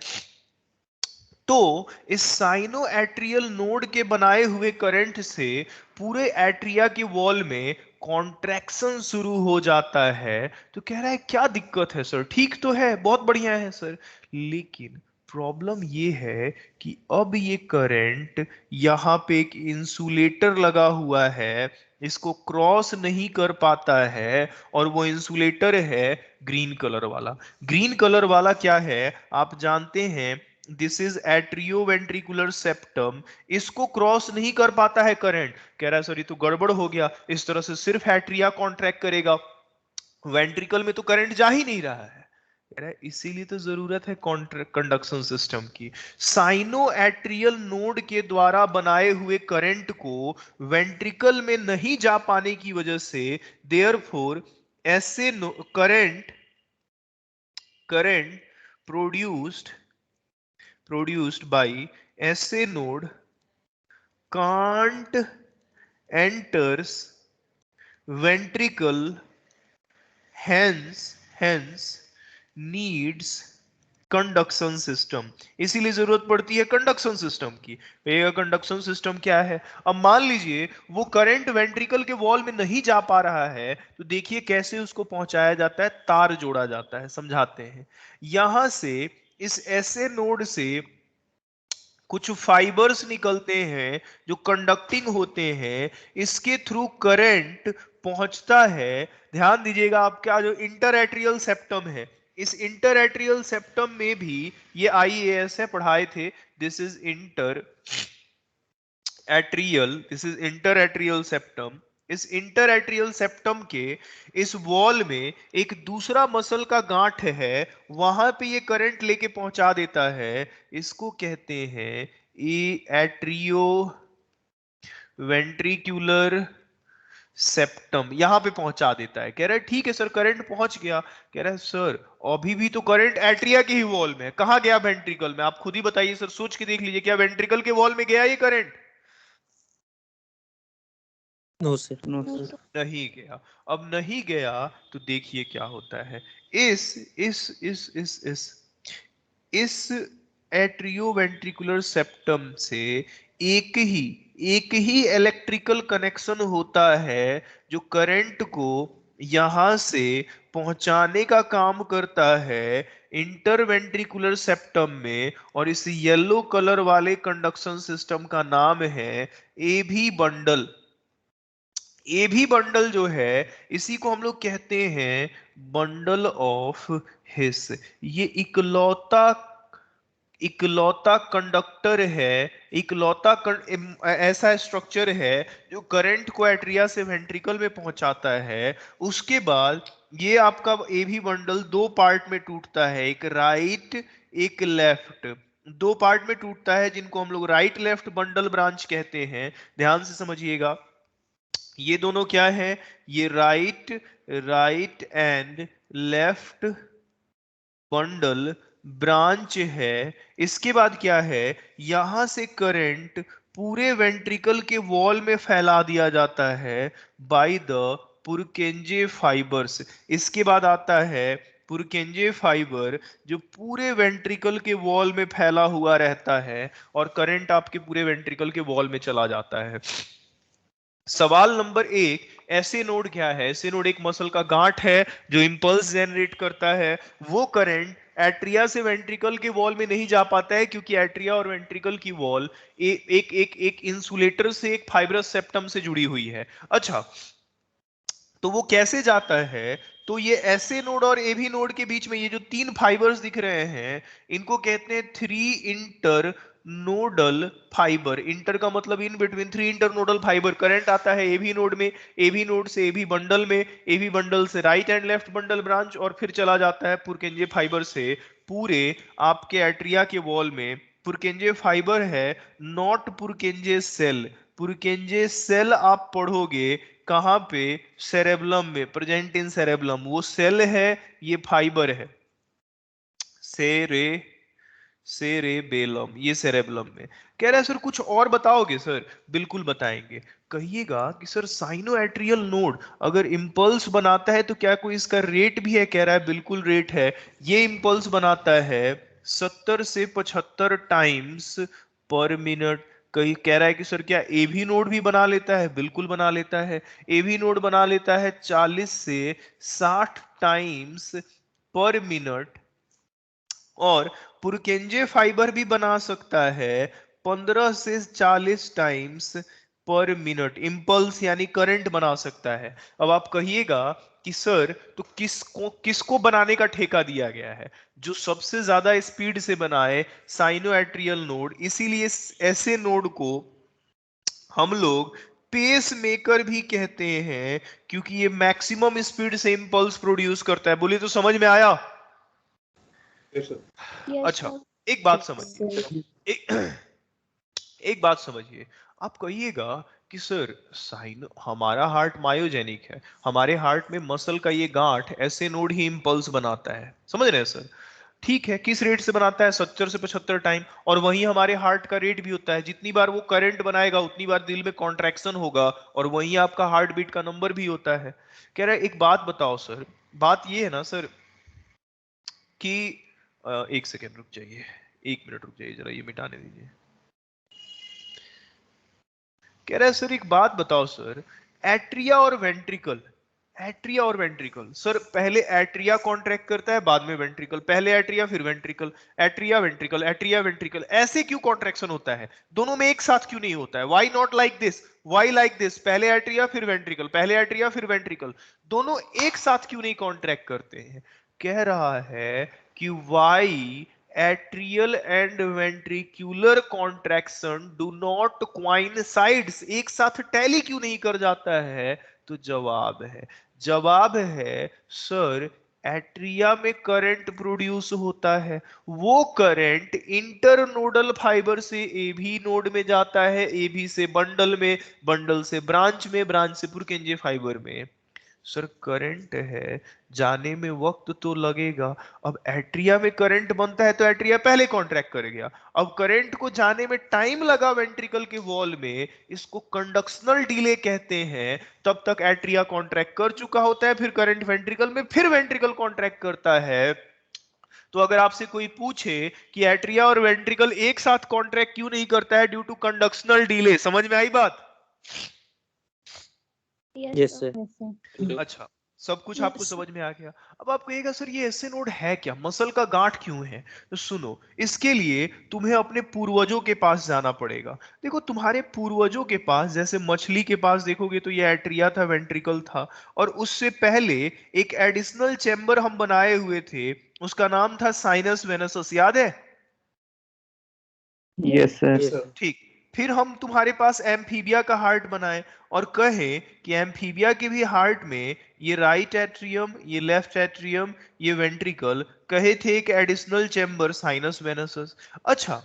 तो इस साइनो एट्रियल नोड के बनाए हुए करंट से पूरे एट्रिया के वॉल में कॉन्ट्रैक्शन शुरू हो जाता है। तो कह रहा है क्या दिक्कत है सर, ठीक तो है, बहुत बढ़िया है सर, लेकिन प्रॉब्लम ये है कि अब ये करंट यहाँ पे एक इंसुलेटर लगा हुआ है, इसको क्रॉस नहीं कर पाता है, और वो इंसुलेटर है ग्रीन कलर वाला। ग्रीन कलर वाला क्या है आप जानते हैं? This is atrioventricular septum. इसको क्रॉस नहीं कर पाता है करंट। कह रहा है सर ये तो गड़बड़ हो गया, इस तरह से सिर्फ एट्रिया कॉन्ट्रैक्ट करेगा, वेंट्रिकल में तो करंट जा ही नहीं रहा है। कह रहा है इसीलिए तो जरूरत है कंडक्शन सिस्टम की। साइनो एट्रियल नोड के द्वारा बनाए हुए करंट को वेंट्रिकल में नहीं जा पाने की वजह से देयरफॉर ऐसे current current produced by SA node can't enters ventricle, hence needs conduction system. इसीलिए जरूरत पड़ती है कंडक्शन सिस्टम की। ये कंडक्शन सिस्टम क्या है? अब मान लीजिए वो करंट वेंट्रिकल के वॉल में नहीं जा पा रहा है, तो देखिए कैसे उसको पहुंचाया जाता है, तार जोड़ा जाता है, समझाते हैं। यहां से इस ऐसे नोड से कुछ फाइबर्स निकलते हैं जो कंडक्टिंग होते हैं, इसके थ्रू करंट पहुंचता है। ध्यान दीजिएगा, आपका जो इंटरएट्रियल सेप्टम है, इस इंटरएट्रियल सेप्टम में भी ये आईएएस है, पढ़ाए थे, दिस इज इंटरएट्रियल सेप्टम। इस इंटरएट्रियल सेप्टम के इस वॉल में एक दूसरा मसल का गांठ है, वहां पे ये करंट लेके पहुंचा देता है। इसको कहते हैं एट्रियो वेंट्रिकुलर सेप्टम, यहां पे पहुंचा देता है। कह रहा है ठीक है सर करंट पहुंच गया। कह रहा है सर अभी भी तो करंट एट्रिया के ही वॉल में है, कहां गया वेंट्रिकल में? आप खुद ही बताइए सर, सोच के देख लीजिए, क्या वेंट्रिकल के वॉल में गया ये current? No sir. No sir. नहीं गया। अब नहीं गया तो देखिए क्या होता है। इस एट्रियोवेंट्रिकुलर सेप्टम से एक ही इलेक्ट्रिकल कनेक्शन होता है जो करंट को यहां से पहुंचाने का काम करता है इंटरवेंट्रिकुलर सेप्टम में, और इस येलो कलर वाले कंडक्शन सिस्टम का नाम है एबी बंडल। एबी बंडल जो है इसी को हम लोग कहते हैं बंडल ऑफ हिस। ये इकलौता इकलौता कंडक्टर है, ऐसा स्ट्रक्चर है जो करंट को एट्रिया से वेंट्रिकल में पहुंचाता है। उसके बाद ये आपका एबी बंडल दो पार्ट में टूटता है, एक राइट एक लेफ्ट। दो पार्ट में टूटता है जिनको हम लोग राइट लेफ्ट बंडल ब्रांच कहते हैं। ध्यान से समझिएगा, ये दोनों क्या है, ये right and left bundle branch है। इसके बाद क्या है, यहां से करंट पूरे वेंट्रिकल के वॉल में फैला दिया जाता है बाय द पुरकेंजे फाइबर्स। इसके बाद आता है पुरकेंजे फाइबर जो पूरे वेंट्रिकल के वॉल में फैला हुआ रहता है और करंट आपके पूरे वेंट्रिकल के वॉल में चला जाता है। सवाल नंबर 1, ऐसे नोड क्या है? ऐसे नोड एक मसल का गांठ है जो इंपल्स जनरेट करता है। वो करंट एट्रिया से वेंट्रिकल के वॉल में नहीं जा पाता है क्योंकि एट्रिया और वेंट्रिकल की वॉल एक इंसुलेटर से, एक फाइब्रस सेप्टम से जुड़ी हुई है। अच्छा, तो वो कैसे जाता है? तो ये ऐसे नोड और एबी नोड के बीच में ये जो तीन फाइबर्स दिख रहे हैं इनको कहते हैं three inter nodal fibre. Inter का मतलब in between, three inter nodal fibre. Current आता है एबी नोड में, एबी नोड से एबी बंडल में, एबी बंडल से right and left bundle branch, और फिर चला जाता है पुरकेंजे फाइबर से पूरे आपके एट्रिया के वॉल में। पुरकेंजे फाइबर है, नॉट पुरकेंजे सेल। पुरकेंजे सेल आप पढ़ोगे कहां पे? सेरेबलम में, प्रेजेंट इन सेरेबलम। वो सेल है, ये फाइबर है। सेरेबेलम, ये सेरेबलम में। कह रहा है सर कुछ और बताओगे? सर बिल्कुल बताएंगे। कहिएगा कि सर साइनोएट्रियल नोड अगर इंपल्स बनाता है तो क्या कोई इसका रेट भी है? कह रहा है बिल्कुल रेट है। ये इंपल्स बनाता है 70 से 75 टाइम्स पर मिनट। कहीं कह रहा है कि सर क्या एवी नोड भी बना लेता है? बिल्कुल बना लेता है। एवी नोड बना लेता है 40 से 60 टाइम्स पर मिनट, और पुरकेंजे फाइबर भी बना सकता है 15 से 40 टाइम्स पर मिनट। इंपल्स यानी करंट बना सकता है। अब आप कहिएगा कि सर तो किसको बनाने का ठेका दिया गया है? जो सबसे ज्यादा स्पीड से बनाए साइनोएट्रियल नोड। इसीलिए ऐसे नोड को हम लोग पेस मेकर भी कहते हैं क्योंकि ये मैक्सिमम स्पीड से इंपल्स प्रोड्यूस करता है। बोलिए तो समझ में आया? Yes sir. Yes, अच्छा, sir. एक बात समझिए, एक बात समझिए। आप कहिएगा कि सर साइन, हमारा हार्ट मायोजेनिक है, हमारे हार्ट में मसल का ये गांठ ऐसे नोड ही इंपल्स बनाता है, समझ रहे हैं सर? ठीक है, किस रेट से बनाता है? 70 से 75 टाइम। और वही हमारे हार्ट का रेट भी होता है, जितनी बार वो करंट बनाएगा उतनी बार दिल में कॉन्ट्रैक्शन होगा, और वही आपका हार्ट बीट का नंबर भी होता है। कह रहा है एक बात बताओ सर, बात ये है ना सर कि एक सेकेंड रुक जाइए, 1 मिनट रुक जाइए जरा, ये मिटाने दीजिए। कह रहा है सर एक बात बताओ सर, एट्रिया और वेंट्रिकल, एट्रिया और वेंट्रिकल, सर पहले एट्रिया कॉन्ट्रैक्ट करता है बाद में वेंट्रिकल, पहले एट्रिया फिर ventricle, atria ventricle, atria ventricle, ऐसे क्यों कॉन्ट्रैक्शन होता है? दोनों में एक साथ क्यों नहीं होता है? Why not like this, why like this? पहले एट्रिया फिर वेंट्रिकल, पहले एट्रिया फिर वेंट्रिकल, दोनों एक साथ क्यों नहीं कॉन्ट्रैक्ट करते हैं? कह रहा है कि why atrial and ventricular contraction do not coincides, एक साथ टैली क्यों नहीं कर जाता है? तो जवाब है सर एट्रिया में करंट प्रोड्यूस होता है, वो करंट इंटरनोडल फाइबर से एबी नोड में जाता है, एबी से बंडल में, बंडल से ब्रांच में, ब्रांच से पुरकेंजे फाइबर में। सर करंट है, जाने में वक्त तो लगेगा। अब एट्रिया में करंट बनता है तो एट्रिया पहले कॉन्ट्रैक्ट करेगा। अब करंट को जाने में टाइम लगा वेंट्रिकल के वॉल में, इसको कंडक्शनल डिले कहते हैं। तब तक एट्रिया कॉन्ट्रैक्ट कर चुका होता है, फिर करंट वेंट्रिकल में, फिर वेंट्रिकल कॉन्ट्रैक्ट करता है। तो अगर आपसे कोई पूछे कि एट्रिया और वेंट्रिकल एक साथ कॉन्ट्रैक्ट क्यों नहीं करता है, ड्यू टू कंडक्शनल डिले, समझ में आई बात? Yes, sir. अच्छा, सब कुछ आपको समझ में आ गया। अब आप कहिएगा सर ये एसे नोड है क्या, मसल का गांठ क्यों है? तो सुनो, इसके लिए तुम्हें अपने पूर्वजों के पास जाना पड़ेगा। देखो तुम्हारे पूर्वजों के पास, जैसे मछली के पास देखोगे तो ये एट्रिया था, वेंट्रिकल था, और उससे पहले एक एडिशनल चेंबर हम बनाए हुए थे, उसका नाम था साइनस वेनसस, याद है? Yes, sir. Yes, sir. sir. ठीक। फिर हम तुम्हारे पास एम्फीबिया का हार्ट बनाए और कहे कि एम्फीबिया के भी हार्ट में ये राइट एट्रियम, ये लेफ्ट एट्रियम, ये वेंट्रिकल, कहे थे एक एडिशनल चेंबर साइनस वेनसस। अच्छा,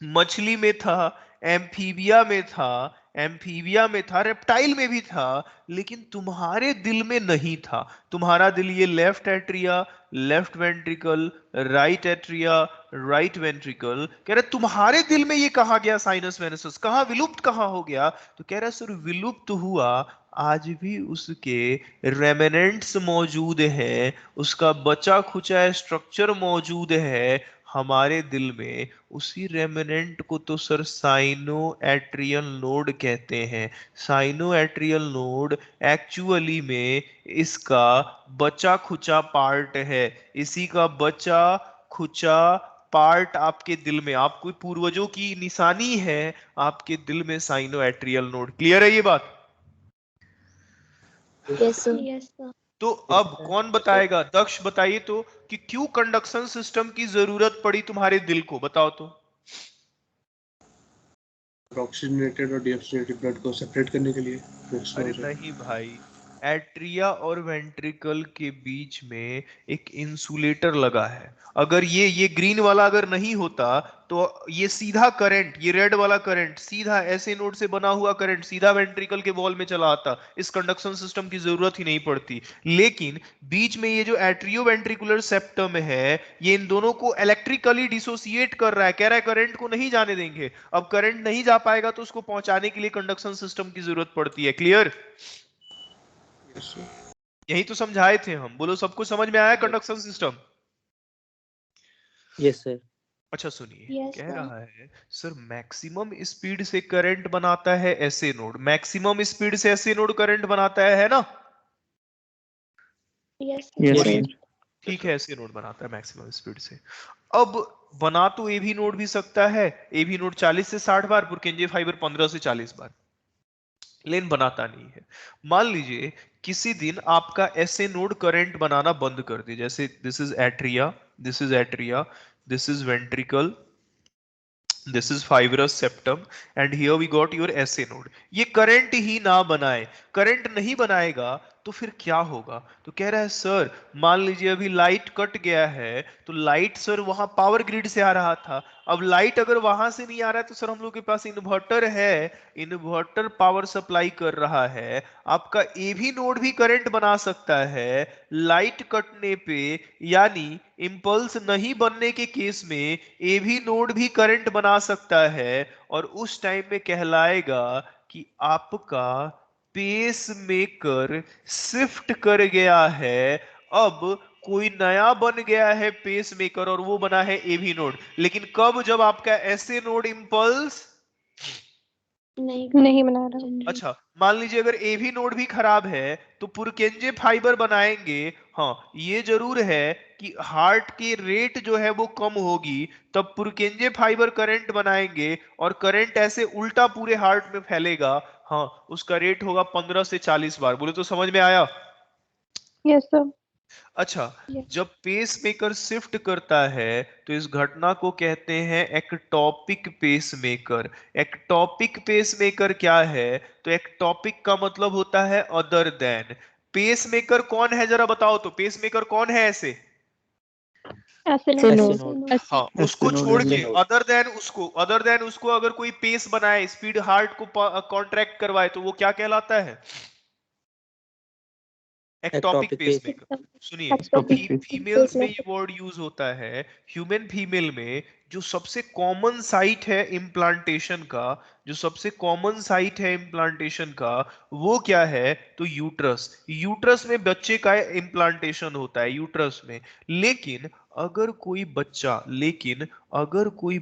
मछली में था, एम्फीबिया में था, एम्फीबिया में था, रेप्टाइल में भी था, लेकिन तुम्हारे दिल में नहीं था। तुम्हारा दिल ये left atria, left ventricle, right atria, right ventricle, कह रहे तुम्हारे दिल में ये कहा गया साइनस वेनसस, कहा विलुप्त कहाँ हो गया? तो कह रहा सर विलुप्त हुआ, आज भी उसके रेमिनेंट्स मौजूद हैं, उसका बचा खुचा स्ट्रक्चर मौजूद है हमारे दिल में। उसी रेमिनेंट को तो सर साइनो एट्रियल नोड कहते हैं। साइनो एट्रियल नोड एक्चुअली में इसका बचा खुचा पार्ट है, इसी का बचा खुचा पार्ट आपके दिल में, आपको पूर्वजों की निशानी है आपके दिल में साइनो एट्रियल नोड। क्लियर है ये बात? Yes, sir. Yes, sir. तो Yes, अब sir. कौन बताएगा? दक्ष बताइए तो कि क्यों कंडक्शन सिस्टम की जरूरत पड़ी तुम्हारे दिल को, बताओ तो। ऑक्सीजनेटेड और डीऑक्सीजनेटेड ब्लड को सेपरेट करने के लिए mix ना अरे हो जाए। नहीं भाई, एट्रिया और वेंट्रिकल के बीच में एक इंसुलेटर लगा है। अगर ये ग्रीन वाला अगर नहीं होता तो ये सीधा करंट, ये रेड वाला करंट सीधा ऐसे नोड से बना हुआ करंट सीधा वेंट्रिकल के वॉल में चला आता, इस कंडक्शन सिस्टम की जरूरत ही नहीं पड़ती। लेकिन बीच में ये जो एट्रियो वेंट्रिकुलर सेप्टम है, ये इन दोनों को इलेक्ट्रिकली डिसोसिएट कर रहा है, कह रहा है करंट को नहीं जाने देंगे। अब करंट नहीं जा पाएगा तो उसको पहुंचाने के लिए कंडक्शन सिस्टम की जरूरत पड़ती है। क्लियर? Yes, sir. यही तो समझाए थे हम, बोलो सबको समझ में आया कंडक्शन सिस्टम? Yes, sir. अच्छा सुनिए, Yes, कह sir. रहा है सर मैक्सिमम स्पीड से करंट बनाता है ऐसे नोड, मैक्सिमम स्पीड से ऐसे नोड करंट बनाता है ना? Yes, Yes, Yes, sir. sir. ठीक है, ऐसे नोड बनाता है मैक्सिमम स्पीड से। अब बना तो ए भी नोड भी सकता है, ए भी नोड 40 से 60 बार, पुरकेंजे फाइबर 15 से 40 बार, लेकिन बनाता नहीं है। मान लीजिए किसी दिन आपका ऐसे नोड करंट बनाना बंद कर दे, जैसे this is atria, this is atria, this is ventricle, this is fibrous septum and here we got your SA node। ये करंट ही ना बनाए, करंट नहीं बनाएगा तो फिर क्या होगा? तो कह रहा है सर मान लीजिए अभी लाइट कट गया है, तो लाइट सर वहां पावर ग्रिड से आ रहा था, अब लाइट अगर वहां से नहीं आ रहा है तो सर हम लोग के पास इन्वर्टर है, इन्वर्टर पावर सप्लाई कर रहा है। आपका ए भी नोड भी करंट बना सकता है लाइट कटने पे, यानी इंपल्स नहीं बनने के केस में ए भी नोड भी करंट बना सकता है, और उस टाइम में कहलाएगा कि आपका पेस मेकर शिफ्ट कर गया है। अब कोई नया बन गया है पेस मेकर और वो बना है ए भी नोड, लेकिन कब? जब आपका ऐसे नोड इंपल्स नहीं बना रहा हूँ। अच्छा मान लीजिए अगर ए भी नोड भी खराब है तो पुरकेंजे फाइबर बनाएंगे। हाँ ये जरूर है कि हार्ट की रेट जो है वो कम होगी, तब पुरकेंजे फाइबर करंट बनाएंगे और करंट ऐसे उल्टा पूरे हार्ट में फैलेगा। हाँ उसका रेट होगा 15 से 40 बार। बोले तो समझ में आया? Yes, sir. अच्छा, Yes. जब पेस मेकर शिफ्ट करता है तो इस घटना को कहते हैं ectopic pacemaker. Ectopic pacemaker क्या है? तो एक्टॉपिक का मतलब होता है अदर देन। पेस मेकर कौन है जरा बताओ तो, पेस मेकर कौन है ऐसे? ऐसे SA नोड। node. हाँ उसको node, छोड़ SA के अदर देन उसको, अदर देन उसको अगर कोई पेस बनाए, स्पीड हार्ट को कॉन्ट्रैक्ट करवाए तो वो क्या कहलाता है? Ectopic Ectopic pacemaker. सुनिए, Ectopic फीमेल्स में ये pacemaker. वर्ड यूज होता है। ह्यूमन फीमेल में जो सबसे कॉमन साइट है इम्प्लांटेशन का, जो सबसे कॉमन साइट है इम्प्लांटेशन का, वो क्या है? तो यूट्रस। यूट्रस में बच्चे का इम्प्लांटेशन होता है, यूट्रस में। लेकिन अगर कोई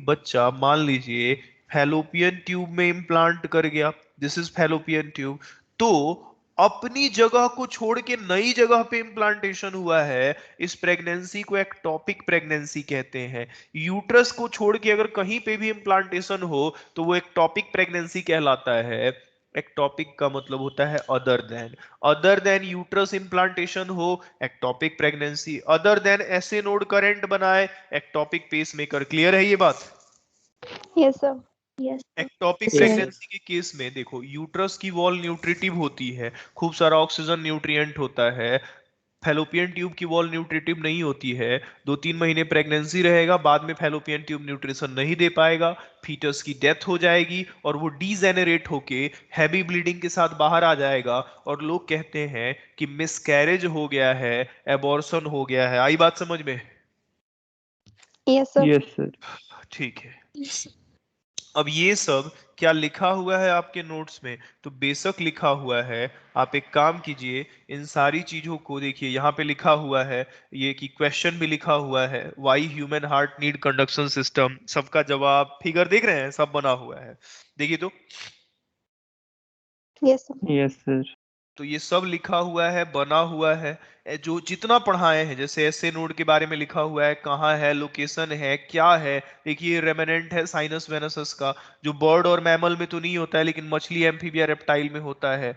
बच्चा मान लीजिए फैलोपियन ट्यूब में इम्प्लांट कर गया, दिस इज फैलोपियन ट्यूब, तो अपनी जगह को छोड़ के नई जगह पे इम्प्लांटेशन हुआ है, इस प्रेगनेंसी को एक्टॉपिक प्रेगनेंसी कहते हैं। यूट्रस को छोड़ के अगर कहीं पे भी इम्प्लांटेशन हो तो वो एक्टॉपिक प्रेगनेंसी कहलाता है। एक्टॉपिक का मतलब होता है अदर देन यूट्रस इम्प्लांटेशन हो, एक्टॉपिक प्रेगनेंसी। अदर देन ऐसे नोड करंट बनाए, एक्टॉपिक पेसमेकर। क्लियर है ये बात? Yes, sir. Yes, sir. Ectopic Yes, sir. Pregnancy के केस में देखो, यूट्रस की वॉल न्यूट्रिटिव होती है, खूब सारा ऑक्सीजन न्यूट्रिएंट होता है। फैलोपियन ट्यूब की वॉल न्यूट्रिटिव नहीं होती है। 2-3 महीने प्रेगनेंसी रहेगा, बाद में फैलोपियन ट्यूब न्यूट्रिशन नहीं दे पाएगा, फीटस की डेथ हो जाएगी और वो डीजेनरेट होके हैवी ब्लीडिंग के साथ बाहर आ जाएगा और लोग कहते हैं कि मिसकैरेज हो गया है, एबॉर्शन हो गया है। आई बात समझ में? Yes, sir. Yes, sir. ठीक है। अब ये सब क्या लिखा हुआ है आपके नोट्स में? तो बेशक लिखा हुआ है। आप एक काम कीजिए, इन सारी चीजों को देखिए, यहाँ पे लिखा हुआ है ये कि क्वेश्चन भी लिखा हुआ है, why human heart need conduction system. सबका जवाब फिगर देख रहे हैं, सब बना हुआ है, देखिए तो। Yes, sir. Yes, sir. तो ये सब लिखा हुआ है, बना हुआ है। जो जितना पढ़ाए हैं, जैसे ऐसे नोड के बारे में लिखा हुआ है, कहाँ है, लोकेशन है, क्या है। देखिए रेमिनेंट है साइनस वेनसस का, जो बर्ड और मैमल में तो नहीं होता है लेकिन मछली, एम्फीबिया, रेप्टाइल में होता है।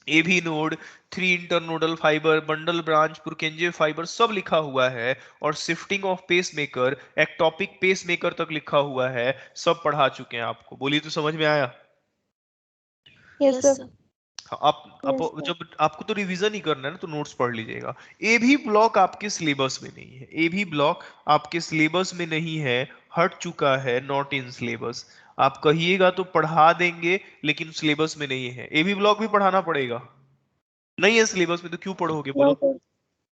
AV node, 3 internodal fibre, bundle branch, Purkinje fibre, सब लिखा हुआ है। और shifting of pacemaker, ectopic pacemaker तक लिखा हुआ है। सब पढ़ा चुके हैं आपको। बोलिए तो समझ में आया? Yes, sir. हाँ, आप Yes, sir. जब आपको तो रिवीजन ही करना है ना, तो नोट्स पढ़ लीजिएगा। ए भी ब्लॉक आपके सिलेबस में नहीं है, ए भी ब्लॉक आपके सिलेबस में नहीं है, हट चुका है, नॉट इन सिलेबस। आप कहिएगा तो पढ़ा देंगे, लेकिन सिलेबस में नहीं है। ए भी ब्लॉक भी पढ़ाना पड़ेगा। नहीं है सिलेबस में तो क्यों पढ़ोगे, No, बोलो? sir.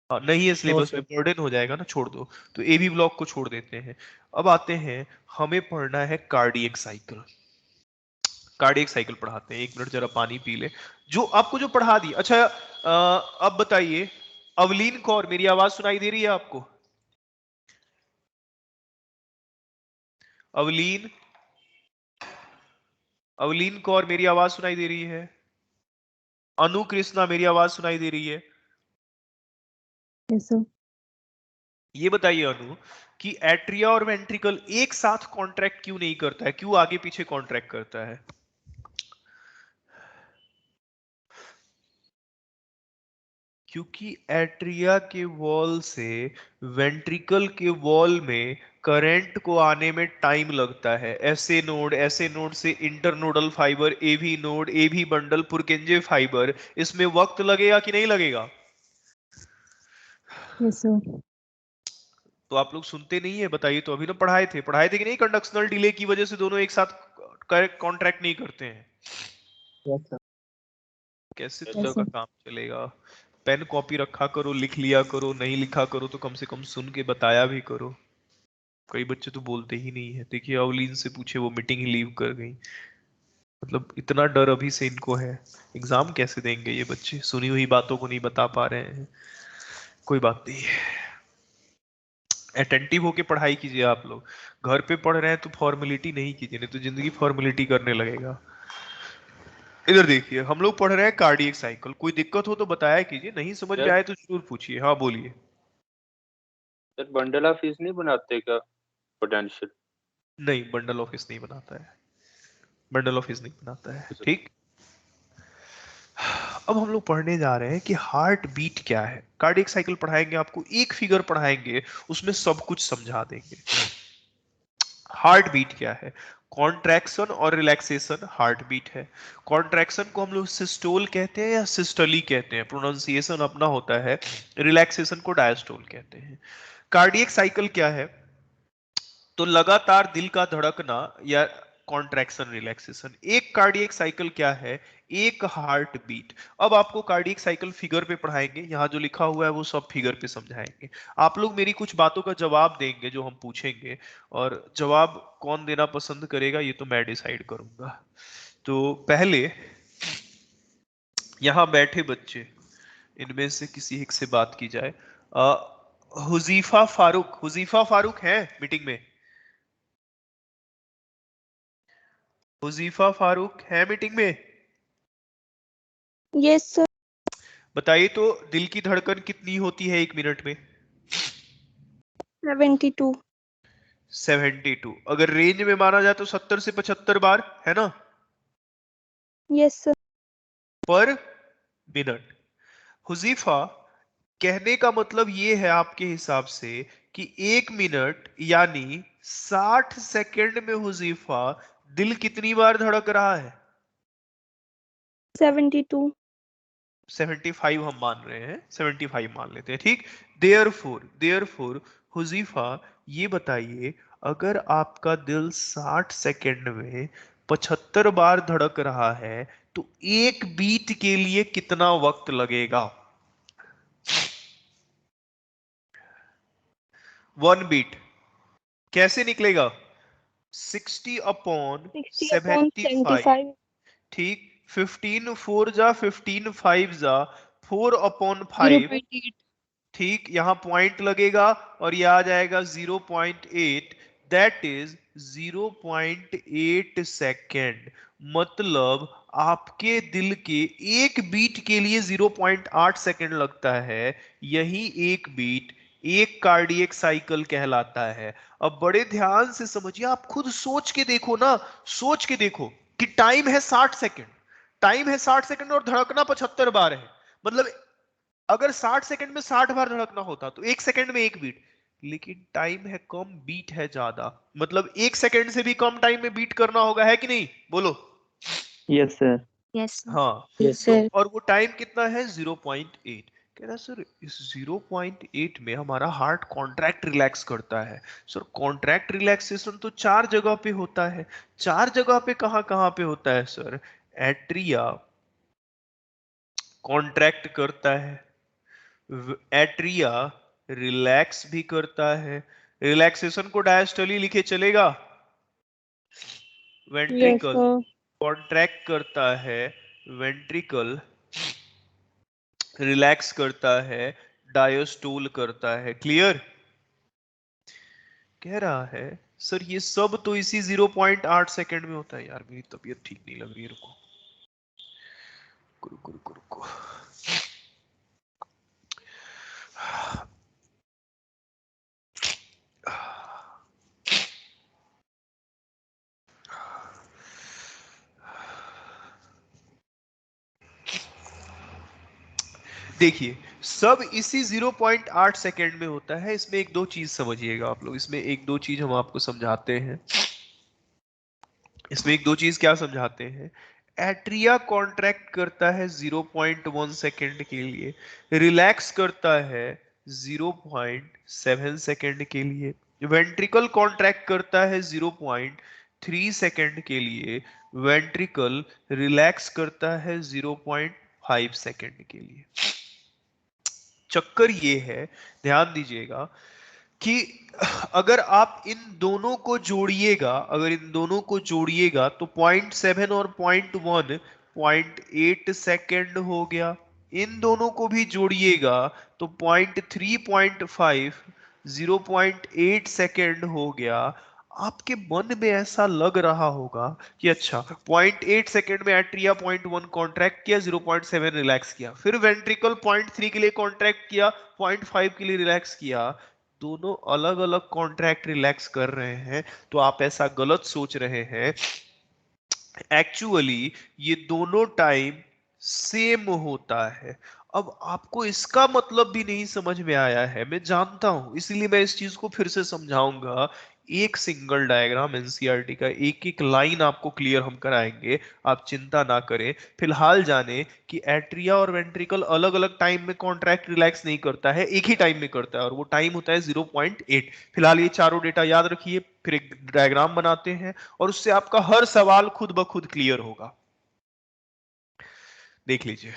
हाँ, नहीं है No, सिलेबस में, sir. बर्डन हो जाएगा ना, छोड़ दो। तो ए भी ब्लॉक को छोड़ देते हैं। अब आते हैं, हमें पढ़ना है कार्डियक साइकिल। कार्डियक साइकिल पढ़ाते हैं। 1 मिनट जरा पानी पी ले। जो आपको जो पढ़ा दी, अच्छा अब बताइए, अवलीन कौर, मेरी आवाज सुनाई दे रही है आपको? अवलीन, अवलीन कौर, मेरी आवाज सुनाई दे रही है? अनु कृष्णा, मेरी आवाज सुनाई दे रही है? Yes, sir. ये बताइए अनु, कि एट्रिया और वेंट्रिकल एक साथ कॉन्ट्रैक्ट क्यों नहीं करता है, क्यों आगे पीछे कॉन्ट्रैक्ट करता है? क्योंकि एट्रिया के वॉल से वेंट्रिकल के वॉल में करंट को आने में टाइम लगता है। ऐसे नोड से internodal fibre, AV node, AV bundle, Purkinje fibre, इसमें वक्त लगेगा कि नहीं लगेगा? Yes, sir. तो आप लोग सुनते नहीं है, बताइए तो। अभी ना पढ़ाए थे कि नहीं? कंडक्शनल डिले की वजह से दोनों एक साथ कॉन्ट्रैक्ट नहीं करते हैं। Yes, sir. कैसे Yes, तरह का sir. काम चलेगा? पेन कॉपी रखा करो, लिख लिया करो, नहीं लिखा करो तो कम से कम सुन के बताया भी करो। कई बच्चे तो बोलते ही नहीं है। देखिए अवलीन से पूछे, वो मीटिंग ही लीव कर गई। मतलब इतना डर अभी से इनको है, एग्जाम कैसे देंगे ये बच्चे? सुनी हुई बातों को नहीं बता पा रहे हैं। कोई बात नहीं, अटेंटिव होके पढ़ाई कीजिए आप लोग। घर पे पढ़ रहे हैं तो फॉर्मेलिटी नहीं कीजिए, नहीं तो जिंदगी फॉर्मेलिटी करने लगेगा। इधर देखिए, हम लोग पढ़ रहे हैं कार्डियक साइकिल। कोई दिक्कत हो तो बताया कीजिए, नहीं समझ में आए तो जरूर पूछिए। हाँ बोलिए। सर बंडल ऑफ फीस नहीं बनाते क्या पोटेंशियल? नहीं, बंडल ऑफिस नहीं बनाता है, बंडल ऑफिस नहीं बनाता है। ठीक, अब हम लोग पढ़ने जा रहे हैं कि हार्ट बीट क्या है। कार्डियक साइकिल पढ़ाएंगे आपको, एक फिगर पढ़ाएंगे, उसमें सब कुछ समझा देंगे। हार्ट बीट क्या है? कॉन्ट्रैक्शन और रिलैक्सेशन हार्ट बीट है। कॉन्ट्रैक्शन को हम लोग सिस्टोल कहते हैं या सिस्टोली कहते हैं, प्रोनाउंसिएशन अपना होता है। रिलैक्सेशन को डायस्टोल कहते हैं। कार्डियक साइकिल क्या है? तो लगातार दिल का धड़कना या कॉन्ट्रैक्शन रिलैक्सेशन। एक कार्डियक साइकिल क्या है? एक हार्ट बीट। अब आपको कार्डियक साइकिल फिगर पे पढ़ाएंगे, यहाँ जो लिखा हुआ है वो सब फिगर पे समझाएंगे। आप लोग मेरी कुछ बातों का जवाब देंगे जो हम पूछेंगे, और जवाब कौन देना पसंद करेगा ये तो मैं डिसाइड करूंगा। तो पहले यहाँ बैठे बच्चे, इनमें से किसी एक से बात की जाए। हुजीफा फारूक है मीटिंग में? हुजीफा फारूक है मीटिंग में? Yes, sir. बताइए तो, दिल की धड़कन कितनी होती है 1 मिनट में? 72. 72। अगर रेंज में माना जाए तो 70 से 75 बार, है ना, Yes, sir. पर मिनट। हुजीफा, कहने का मतलब ये है आपके हिसाब से कि 1 मिनट यानी 60 सेकंड में हुजीफा दिल कितनी बार धड़क रहा है? 72. 75 हम मान रहे हैं, 75 मान लेते हैं, ठीक। देयरफॉर हुजीफा, ये बताइए, अगर आपका दिल 60 सेकंड में 75 बार धड़क रहा है तो एक बीट के लिए कितना वक्त लगेगा? 1 बीट कैसे निकलेगा? 60 अपॉन 60 upon 75, 75. ठीक। 15 4 जा 15 5 जा 4 अपॉन 5, 0.8. ठीक। यहां पॉइंट लगेगा और ये आ जाएगा 0.8, दैट इज 0.8 सेकेंड। मतलब आपके दिल के एक बीट के लिए 0.8 सेकेंड लगता है। यही एक बीट एक कार्डियक साइकिल कहलाता है। अब बड़े ध्यान से समझिए, आप खुद सोच के देखो ना, सोच के देखो कि टाइम है 60 सेकेंड, टाइम है 60 सेकेंड और धड़कना 75 बार है। मतलब अगर 60 सेकंड में 60 बार धड़कना होता तो 1 सेकंड में 1 बीट, लेकिन टाइम है कम, बीट है ज्यादा। मतलब 1 सेकंड से भी कम टाइम में बीट करना होगा, है कि नहीं? बोलो। Yes, sir. Yes, sir. हाँ, Yes, तो sir. और वो टाइम कितना है? 0.8। कह रहा सर इस 0.8 में हमारा हार्ट कॉन्ट्रैक्ट रिलैक्स करता है। सर कॉन्ट्रैक्ट रिलैक्सेशन तो 4 जगह पे होता है। 4 जगह पे कहां कहां पे होता है सर? एट्रिया कॉन्ट्रैक्ट करता है, एट्रिया रिलैक्स भी करता है। रिलैक्सेशन को डायस्टली लिखे चलेगा? Yes, ventricle sir. कॉन्ट्रैक्ट करता है, वेंट्रिकल रिलैक्स करता है, डायस्टोल करता है। क्लियर? कह रहा है सर ये सब तो इसी 0.8 सेकंड में होता है। यार मेरी तबीयत ठीक नहीं लग रही है, रुको रुको रुको रुको। देखिए सब इसी 0.8 सेकेंड में होता है। इसमें एक दो चीज समझिएगा आप लोग, इसमें एक दो चीज हम आपको समझाते हैं। इसमें एक दो चीज क्या समझाते हैं? एट्रिया कॉन्ट्रैक्ट करता है 0.1 सेकेंड के लिए, रिलैक्स करता है 0.7 सेकेंड के लिए, वेंट्रिकल कॉन्ट्रैक्ट करता है 0.3 सेकेंड के लिए, वेंट्रिकल रिलैक्स करता है 0.5 सेकेंड के लिए। चक्कर ये है, ध्यान दीजिएगा कि अगर आप इन दोनों को जोड़िएगा, अगर इन दोनों को जोड़िएगा तो 0.7 और 0.1 0.8 सेकेंड हो गया। इन दोनों को भी जोड़िएगा तो 0.3 0.5 0.8 सेकेंड हो गया। आपके मन में ऐसा लग रहा होगा कि अच्छा 0.8 सेकेंड में एट्रिया 0.1 कॉन्ट्रैक्ट किया, 0.7 रिलैक्स किया, फिर वेंट्रिकल 0.3 के लिए कॉन्ट्रैक्ट किया, 0.5 के लिए रिलैक्स किया, दोनों अलग अलग कॉन्ट्रैक्ट रिलैक्स कर रहे हैं। तो आप ऐसा गलत सोच रहे हैं। एक्चुअली ये दोनों टाइम सेम होता है। अब आपको इसका मतलब भी नहीं समझ में आया है, मैं जानता हूं, इसलिए मैं इस चीज को फिर से समझाऊंगा। एक सिंगल डायग्राम एनसीईआरटी का, एक एक लाइन आपको क्लियर हम कराएंगे, आप चिंता ना करें। फिलहाल जाने कि एट्रिया और वेंट्रिकल अलग अलग टाइम में कॉन्ट्रैक्ट रिलैक्स नहीं करता है, एक ही टाइम में करता है, और वो टाइम होता है 0.8। फिलहाल ये चारों डेटा याद रखिए, फिर एक डायग्राम बनाते हैं और उससे आपका हर सवाल खुद ब खुद क्लियर होगा। देख लीजिए।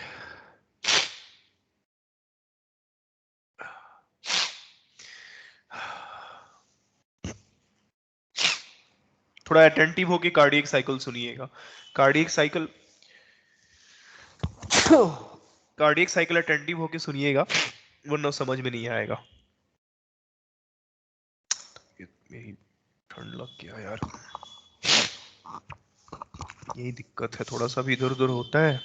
थोड़ा अटेंटिव होके कार्डियक साइकिल सुनिएगा। Cardiac cycle cardiac cycle attentive होके सुनिएगा, वरना समझ में नहीं आएगा। मेरी ठंड लग गया यार, यही दिक्कत है, थोड़ा सा भी इधर उधर होता है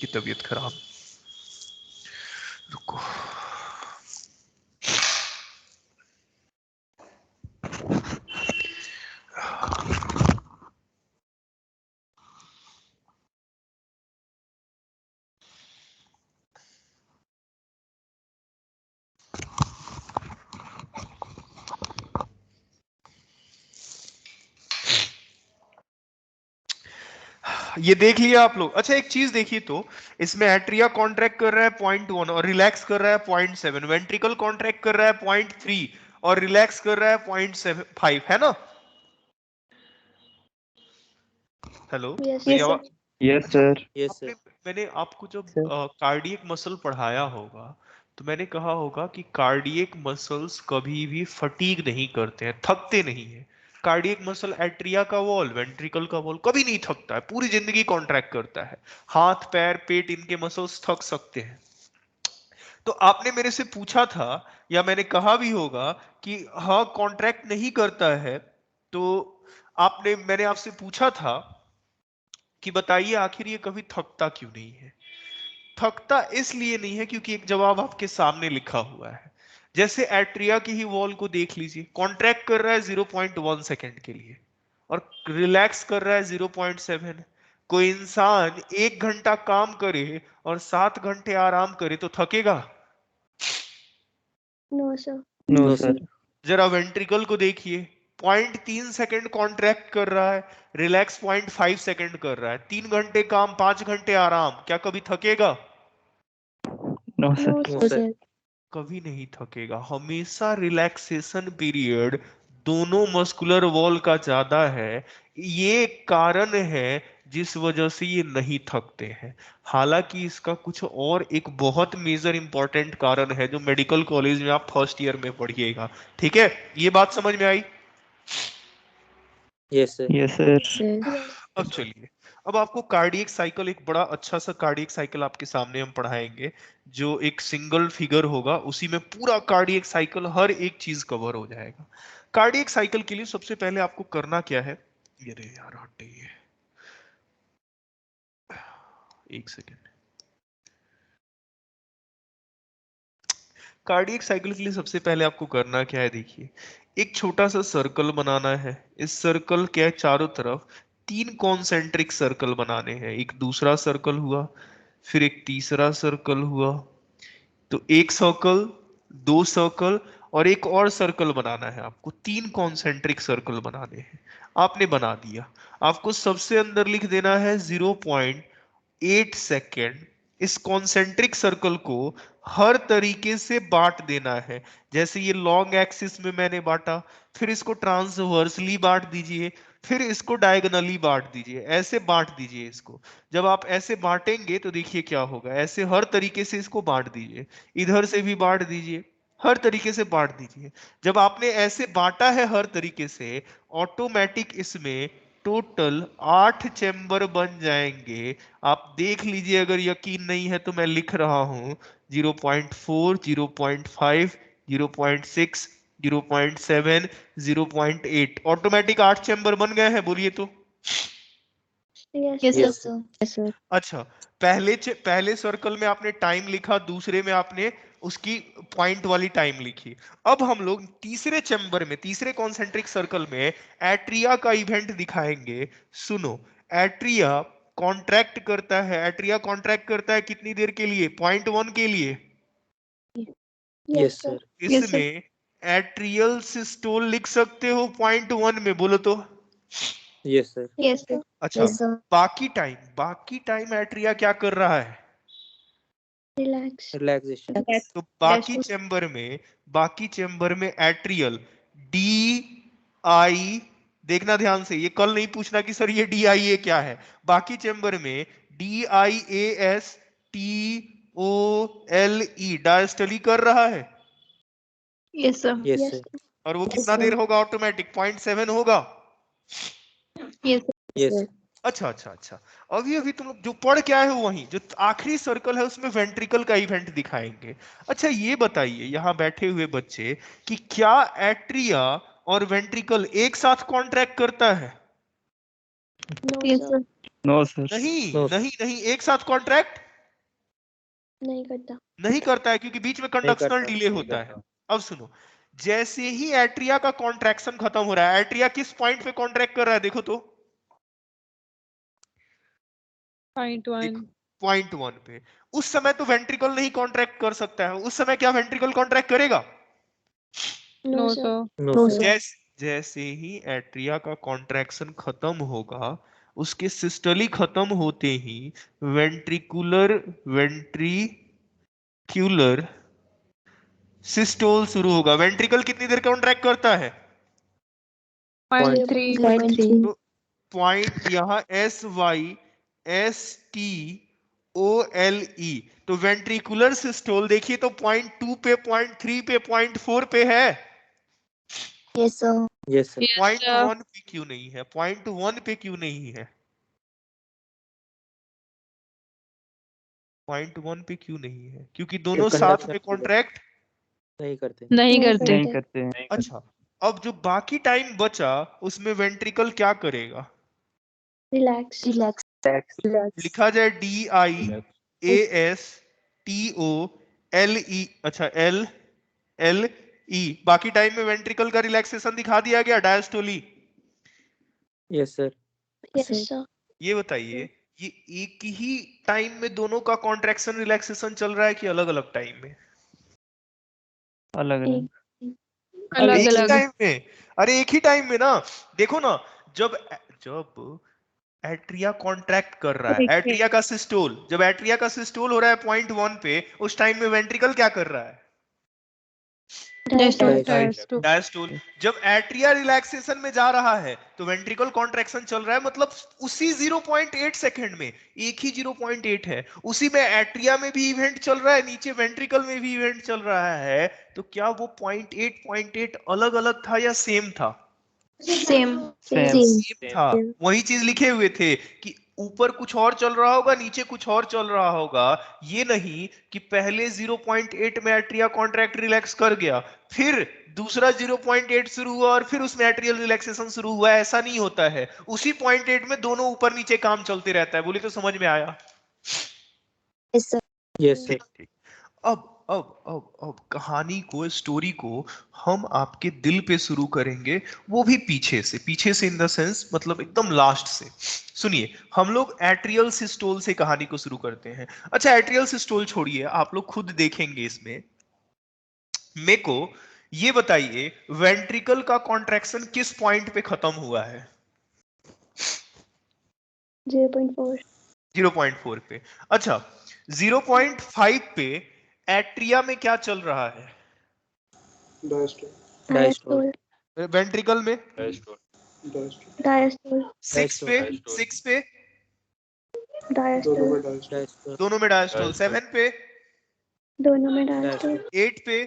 कि तबीयत खराब। रुको। ये देख लिया आप लोग। अच्छा एक चीज देखिए तो, इसमें एट्रिया कॉन्ट्रैक्ट कर रहा है 0.1 और रिलैक्स कर रहा है 0.7, वेंट्रिकल कॉन्ट्रैक्ट कर रहा है 0.3 और रिलैक्स कर रहा है 0.75, है ना? हेलो, Yes, मेरी sir. आवाज? यस अच्छा, सर। Yes, आपने, sir. मैंने आपको जब Sir. कार्डियक मसल पढ़ाया होगा तो मैंने कहा होगा कि कार्डियक मसल्स कभी भी फटीग नहीं करते हैं, थकते नहीं है। कार्डियक मसल एट्रिया का वॉल, वेंट्रिकल का वॉल कभी नहीं थकता है, पूरी जिंदगी कॉन्ट्रैक्ट करता है। हाथ पैर पेट इनके मसल्स थक सकते हैं। तो आपने मेरे से पूछा था, या मैंने कहा भी होगा कि हाँ कॉन्ट्रैक्ट नहीं करता है, तो मैंने आपसे पूछा था कि बताइए आखिर ये कभी थकता क्यों नहीं है? थकता इसलिए नहीं है क्योंकि एक जवाब आपके सामने लिखा हुआ है। जैसे एट्रिया की ही वॉल को देख लीजिए, कॉन्ट्रैक्ट कर रहा है 0.1 सेकेंड के लिए और रिलैक्स कर रहा है 0.7। कोई इंसान 1 घंटा काम करे और 7 घंटे आराम करे तो थकेगा? No, sir. No No, sir. sir. जरा वेंट्रिकल को देखिए, 0.3 सेकेंड कॉन्ट्रैक्ट कर रहा है, रिलैक्स 0.5 सेकेंड कर रहा है, 3 घंटे काम 5 घंटे आराम, क्या कभी थकेगा? No No, sir. No, sir. sir. कभी नहीं थकेगा। हमेशा रिलैक्सेशन पीरियड दोनों मस्कुलर वॉल का ज्यादा है। ये कारण है जिस वजह से ये नहीं थकते हैं। हालांकि इसका कुछ और एक बहुत मेजर इंपॉर्टेंट कारण है जो मेडिकल कॉलेज में आप फर्स्ट ईयर में पढ़िएगा। ठीक है, ये बात समझ में आई? Yes, sir. Yes sir. Sir. Yes. अब चलिए, अब आपको कार्डियक साइकिल, एक बड़ा अच्छा सा कार्डियक साइकिल आपके सामने हम पढ़ाएंगे, जो एक सिंगल फिगर होगा, उसी में पूरा कार्डियक साइकिल हर एक चीज कवर हो जाएगा। कार्डियक साइकिल के लिए सबसे पहले आपको करना क्या है, ये रे यार हटिए, एक सेकेंड। कार्डियक साइकिल के लिए सबसे पहले आपको करना क्या है, देखिए, एक छोटा सा सर्कल बनाना है। इस सर्कल के चारों तरफ 3 कॉन्सेंट्रिक सर्कल बनाने हैं। एक दूसरा सर्कल हुआ, फिर एक तीसरा सर्कल हुआ, तो एक सर्कल, 2 सर्कल और एक और सर्कल बनाना है आपको। 3 कॉन्सेंट्रिक सर्कल बनाने हैं। आपने बना दिया। आपको सबसे अंदर लिख देना है 0.8 सेकेंड। इस कॉन्सेंट्रिक सर्कल को हर तरीके से बांट देना है। जैसे ये लॉन्ग एक्सिस में मैंने बांटा, फिर इसको ट्रांसवर्सली बांट दीजिए, फिर इसको डायगोनली बांट दीजिए, ऐसे बांट दीजिए इसको। जब आप ऐसे बांटेंगे तो देखिए क्या होगा, ऐसे हर तरीके से इसको बांट दीजिए, इधर से भी बांट दीजिए, हर तरीके से बांट दीजिए। जब आपने ऐसे बांटा है हर तरीके से, ऑटोमेटिक इसमें टोटल 8 चैम्बर बन जाएंगे। आप देख लीजिए, अगर यकीन नहीं है तो मैं लिख रहा हूं, 0.4, 0.5, 0.6, 0.7, 0.8, ऑटोमेटिक 8 चैम्बर बन गए हैं, बोलिए तो। Yes, Yes, sir. sir. Yes, sir. अच्छा, पहले सर्कल में आपने टाइम लिखा, दूसरे में आपने उसकी पॉइंट वाली टाइम लिखी। अब हम लोग तीसरे चैम्बर में, तीसरे कॉन्सेंट्रिक सर्कल में एट्रिया का इवेंट दिखाएंगे। सुनो, एट्रिया कॉन्ट्रैक्ट करता है, एट्रिया कॉन्ट्रैक्ट करता है कितनी देर के लिए? 0.1 के लिए। Yes, Yes, sir. sir. Yes, sir. इसमें एट्रियल सिस्टोल लिख सकते हो 0.1 में, बोलो तो। Yes, sir. Yes, sir. अच्छा, बाकी टाइम एट्रिया क्या कर रहा है? Relax. Relaxation. तो बाकी चेंबर में एट्रियल डी आई, देखना ध्यान से, ये कल नहीं पूछना कि सर ये डी आई ए क्या है। बाकी चेंबर में D I A S T O L E diastole कर रहा है, Yes, sir. Yes, Yes, sir. और वो कितना देर होगा ऑटोमेटिक? 0.7 होगा। Yes, sir. Yes, sir. अच्छा, अभी तुम लोग जो पढ़ के आए हो वही जो आखिरी सर्कल है उसमें वेंट्रिकल का इवेंट दिखाएंगे। अच्छा ये बताइए यहाँ बैठे हुए बच्चे कि क्या एट्रिया और वेंट्रिकल एक साथ कॉन्ट्रैक्ट करता है? No, yes, sir. No sir. नहीं No. नहीं, एक साथ कॉन्ट्रैक्ट नहीं करता। नहीं करता है क्योंकि बीच में कंडक्शनल करता, डिले नहीं होता है। अब सुनो, जैसे ही एट्रिया का कॉन्ट्रैक्शन खत्म हो रहा है, एट्रिया किस पॉइंट पे कॉन्ट्रैक्ट कर रहा है देखो तो? 0.1 पे। उस समय तो वेंट्रिकल नहीं कॉन्ट्रैक्ट कर सकता है, उस समय क्या वेंट्रिकल कॉन्ट्रैक्ट करेगा? No, sir. No, sir. जैसे ही एट्रिया का कॉन्ट्रैक्शन खत्म होगा, उसके सिस्टली खत्म होते ही वेंट्रिक्यूलर सिस्टोल शुरू होगा। वेंट्रिकल कितनी देर कॉन्ट्रैक्ट करता है? 0.3. तो पॉइंट यहाँ S Y S T O L E, तो वेंट्रिकुलर सिस्टोल देखिए तो 0.2 पे, 0.3 पे, 0.4 पे है। Yes, sir. Yes, sir. 0.1 पे क्यों नहीं है? 0.1 पे क्यों नहीं है? 0.1 पे क्यों नहीं है? क्योंकि दोनों ये साथ conduction में delay। कॉन्ट्रैक्ट नहीं करते। नहीं करते। अच्छा, अब जो बाकी टाइम बचा उसमें वेंट्रिकल क्या करेगा? Relax. लिखा जाए D I A S T O L E, अच्छा एल एल ई। बाकी टाइम में वेंट्रिकल का रिलैक्सेशन दिखा दिया गया, डायस्टोली। Yes, sir. Yes, sir. ये बताइए, ये एक ही टाइम में दोनों का कॉन्ट्रैक्शन रिलैक्सेशन चल रहा है कि अलग अलग टाइम में? अलग अलग। एक ही टाइम में। अरे एक ही टाइम में ना। देखो ना, जब जब एट्रिया कॉन्ट्रैक्ट कर रहा है, एट्रिया का सिस्टोल, जब एट्रिया का सिस्टोल हो रहा है 0.1 पे, उस टाइम में वेंट्रिकल क्या कर रहा है? डायस्टोल। जब एट्रिया रिलैक्सेशन में जा रहा है तो वेंट्रिकल कॉन्ट्रैक्शन चल रहा है, मतलब उसी 0.8 सेकंड में, एक ही 0.8 है, उसी में एट्रिया में भी इवेंट चल रहा है, नीचे वेंट्रिकल में भी इवेंट चल रहा है। तो क्या वो 0.8 अलग अलग था या सेम था? Same. सेम था। वही चीज लिखे हुए थे कि ऊपर कुछ और चल रहा होगा, नीचे कुछ और चल रहा होगा। ये नहीं कि पहले 0.8 में एट्रिया कॉन्ट्रैक्ट रिलैक्स कर गया, फिर दूसरा 0.8 शुरू हुआ और फिर उसमें एट्रियल रिलैक्सेशन शुरू हुआ। ऐसा नहीं होता है, उसी 0.8 में दोनों ऊपर नीचे काम चलते रहता है। बोली तो समझ में आया? Yes, sir. ठीक ठीक। अब कहानी को, स्टोरी को हम आपके दिल पे शुरू करेंगे, वो भी पीछे से इन द सेंस मतलब एकदम लास्ट से। सुनिए, हम लोग एट्रियल सिस्टोल से कहानी को शुरू करते हैं। अच्छा, एट्रियल सिस्टोल छोड़िए, आप लोग खुद देखेंगे इसमें। मेरे को ये बताइए, वेंट्रिकल का कॉन्ट्रैक्शन किस पॉइंट पे खत्म हुआ है? 0.4. 0.4 पे। अच्छा, 0.5 पे एट्रिया में क्या चल रहा है? Diastole. वेंट्रिकल में? Diastole. 6 पे? Diastole. 6 पे? Diastole. Diastole. दोनों में डायस्टोल। 7 पे? दोनों में diastole. 8 पे?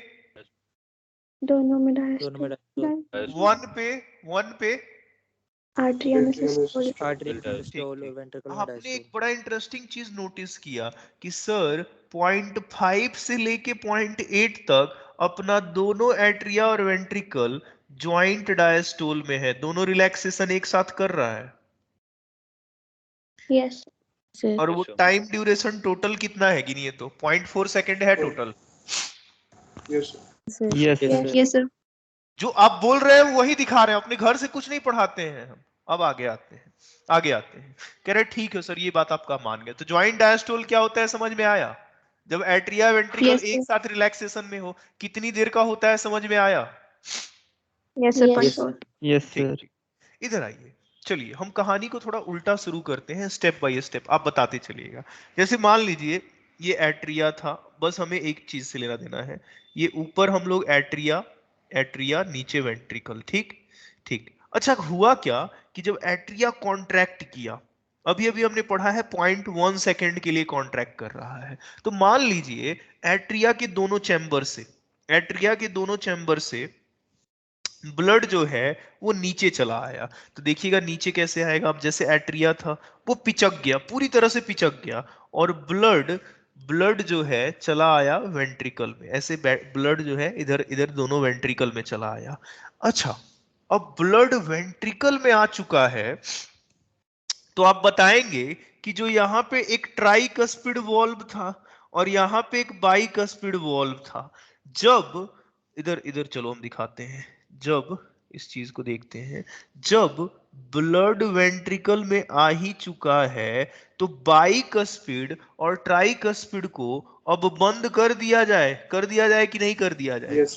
दोनों में दोनों में diastole. diastole. 1 पे? Arteria में systole. Artery में ठीक systole और ठीक। ventricle में आपने एक diastole. बड़ा इंटरेस्टिंग चीज नोटिस किया कि सर 0.5 से लेके 0.8 तक अपना दोनों एट्रिया और वेंट्रिकल ज्वाइंट डायस्टोल में है, दोनों रिलैक्सेशन एक साथ कर रहा है। Yes. और वो टाइम ड्यूरेशन टोटल कितना है गिनिए तो? 0.4 सेकंड है total. Yes Yes, sir. Yes, sir. जो आप बोल रहे हैं वही दिखा रहे हैं, अपने घर से कुछ नहीं पढ़ाते हैं हम। अब आगे आते हैं, कह रहे ठीक है सर, ये बात आपका मान गया। तो ज्वाइंट डायस्टोल क्या होता है समझ में आया? जब एट्रिया वेंट्रिकल Yes, एक sir. साथ रिलैक्सेशन में हो कितनी देर का होता है, समझ में आया? Yes, sir. Yes, 0.4. yes, ठीक sir. ठीक, इधर आइए, चलिए हम कहानी को थोड़ा उल्टा शुरू करते हैं, स्टेप बाय स्टेप आप बताते चलिएगा। जैसे मान लीजिए ये एट्रिया था, बस हमें एक चीज से लेना देना है, ये ऊपर हम लोग एट्रिया, एट्रिया नीचे वेंट्रिकल, ठीक ठीक। अच्छा हुआ क्या कि जब एट्रिया कॉन्ट्रैक्ट किया, अभी अभी हमने पढ़ा है 0.1 सेकेंड के लिए कॉन्ट्रैक्ट कर रहा है, तो मान लीजिए एट्रिया के दोनों चैम्बर से, एट्रिया के दोनों चैम्बर से ब्लड जो है वो नीचे चला आया। तो देखिएगा नीचे कैसे आएगा, अब जैसे एट्रिया था वो पिचक गया, पूरी तरह से पिचक गया, और ब्लड ब्लड जो है चला आया वेंट्रिकल में, ऐसे ब्लड जो है इधर इधर दोनों वेंट्रिकल में चला आया। अच्छा अब ब्लड वेंट्रिकल में आ चुका है, तो आप बताएंगे कि जो यहाँ पे एक ट्राइकस्पिड वॉल्व था और यहाँ पे एक बाइकस्पिड वॉल्व था, जब इधर इधर चलो हम दिखाते हैं, जब इस चीज को देखते हैं, जब ब्लड वेंट्रिकल में आ ही चुका है तो बाइकस्पिड और ट्राइकस्पिड को अब बंद कर दिया जाए कि नहीं कर दिया जाए? Yes.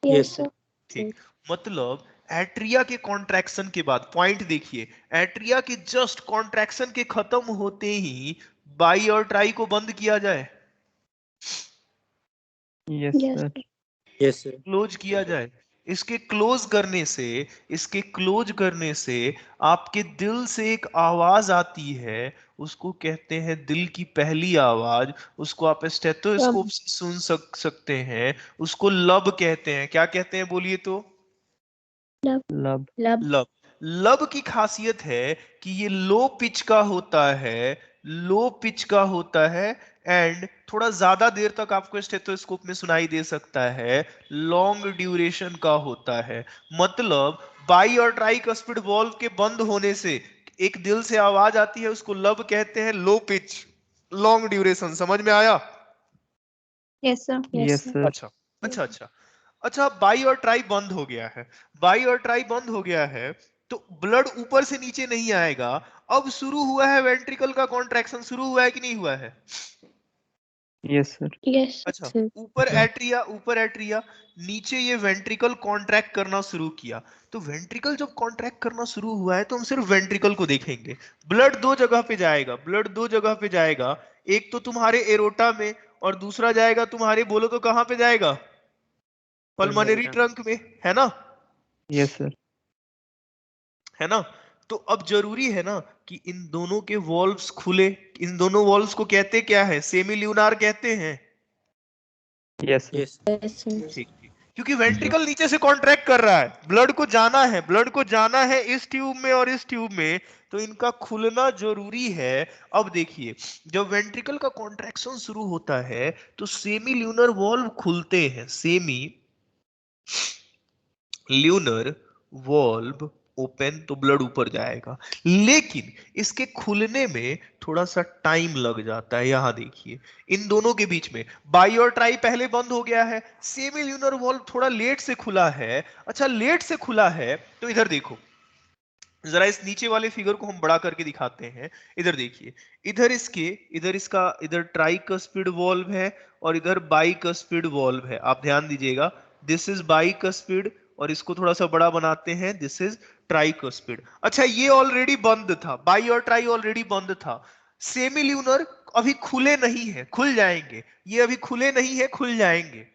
Yes, sir. ठीक, मतलब एट्रिया के कॉन्ट्रैक्शन के बाद, पॉइंट देखिए, एट्रिया के जस्ट कॉन्ट्रैक्शन के खत्म होते ही बाई और ट्राई को बंद किया जाए, Yes, Yes, sir. sir. Yes, sir. Close किया जाए। इसके क्लोज करने से, इसके क्लोज करने से आपके दिल से एक आवाज आती है, उसको कहते हैं दिल की पहली आवाज, उसको आप स्टेथोस्कोप से सुन सकते हैं, उसको लब कहते हैं। क्या कहते हैं बोलिए तो? Love. लब। लब की खासियत है कि ये लो पिच का होता है, लो पिच का होता है, एंड थोड़ा ज्यादा देर तक आपको स्टेथोस्कोप में सुनाई दे सकता है, लॉन्ग ड्यूरेशन का होता है। मतलब बाई और ट्राइकस्पिड वॉल्व के बंद होने से एक दिल से आवाज आती है, उसको लब कहते हैं, लो पिच, लॉन्ग ड्यूरेशन। समझ में आया? Yes, sir. Yes, sir. अच्छा अच्छा अच्छा अच्छा, बाई और ट्राई बंद हो गया है, बाई और ट्राई बंद हो गया है, तो ब्लड ऊपर से नीचे नहीं आएगा। अब शुरू हुआ है वेंट्रिकल का कॉन्ट्रैक्शन, शुरू हुआ है कि नहीं हुआ है? Yes, sir. Yes, sir. अच्छा, ऊपर एट्रिया, नीचे ये वेंट्रिकल कॉन्ट्रैक्ट करना शुरू किया। तो वेंट्रिकल जब कॉन्ट्रैक्ट करना शुरू हुआ है तो हम सिर्फ वेंट्रिकल को देखेंगे। ब्लड दो जगह पे जाएगा, ब्लड दो जगह पे जाएगा, एक तो तुम्हारे एरोटा में और दूसरा जाएगा तुम्हारे, बोलो तो कहां पे जाएगा? पल्मोनरी ट्रंक में, है ना? Yes, sir. है ना? तो अब जरूरी है ना कि इन दोनों के वॉल्व्स खुले। इन दोनों वॉल्व्स को कहते क्या है? सेमी ल्यूनार कहते हैं। Yes, sir. Yes, sir. ठीक ठीक, क्योंकि वेंट्रिकल नीचे से कॉन्ट्रैक्ट कर रहा है, ब्लड को जाना है, ब्लड को जाना है इस ट्यूब में और इस ट्यूब में, तो इनका खुलना जरूरी है। अब देखिए, जब वेंट्रिकल का कॉन्ट्रैक्शन शुरू होता है तो सेमी ल्यूनर वॉल्व खुलते हैं, सेमी ल्यूनर वॉल्व ओपन, तो ब्लड ऊपर जाएगा। लेकिन इसके खुलने में थोड़ा सा टाइम लग जाता है। यहां देखिए, इन दोनों के बीच में बाई और ट्राई पहले बंद हो गया है, सेमी ल्यूनर वॉल्व थोड़ा लेट से खुला है। अच्छा, लेट से खुला है तो इधर देखो, जरा इस नीचे वाले फिगर को हम बड़ा करके दिखाते हैं। इधर देखिए, इधर इसके, इधर इसका, इधर ट्राइकस्पिड वॉल्व है और इधर बाइकस्पिड वॉल्व है। आप ध्यान दीजिएगा, दिस इज बाइकस्पिड और इसको थोड़ा सा बड़ा बनाते हैं, दिस इज ट्राइकस्पिड। अच्छा, ये ऑलरेडी बंद था, बाई और ट्राई ऑलरेडी बंद था। सेमी ल्यूनर अभी खुले नहीं है, खुल जाएंगे, ये अभी खुले नहीं है, खुल जाएंगे।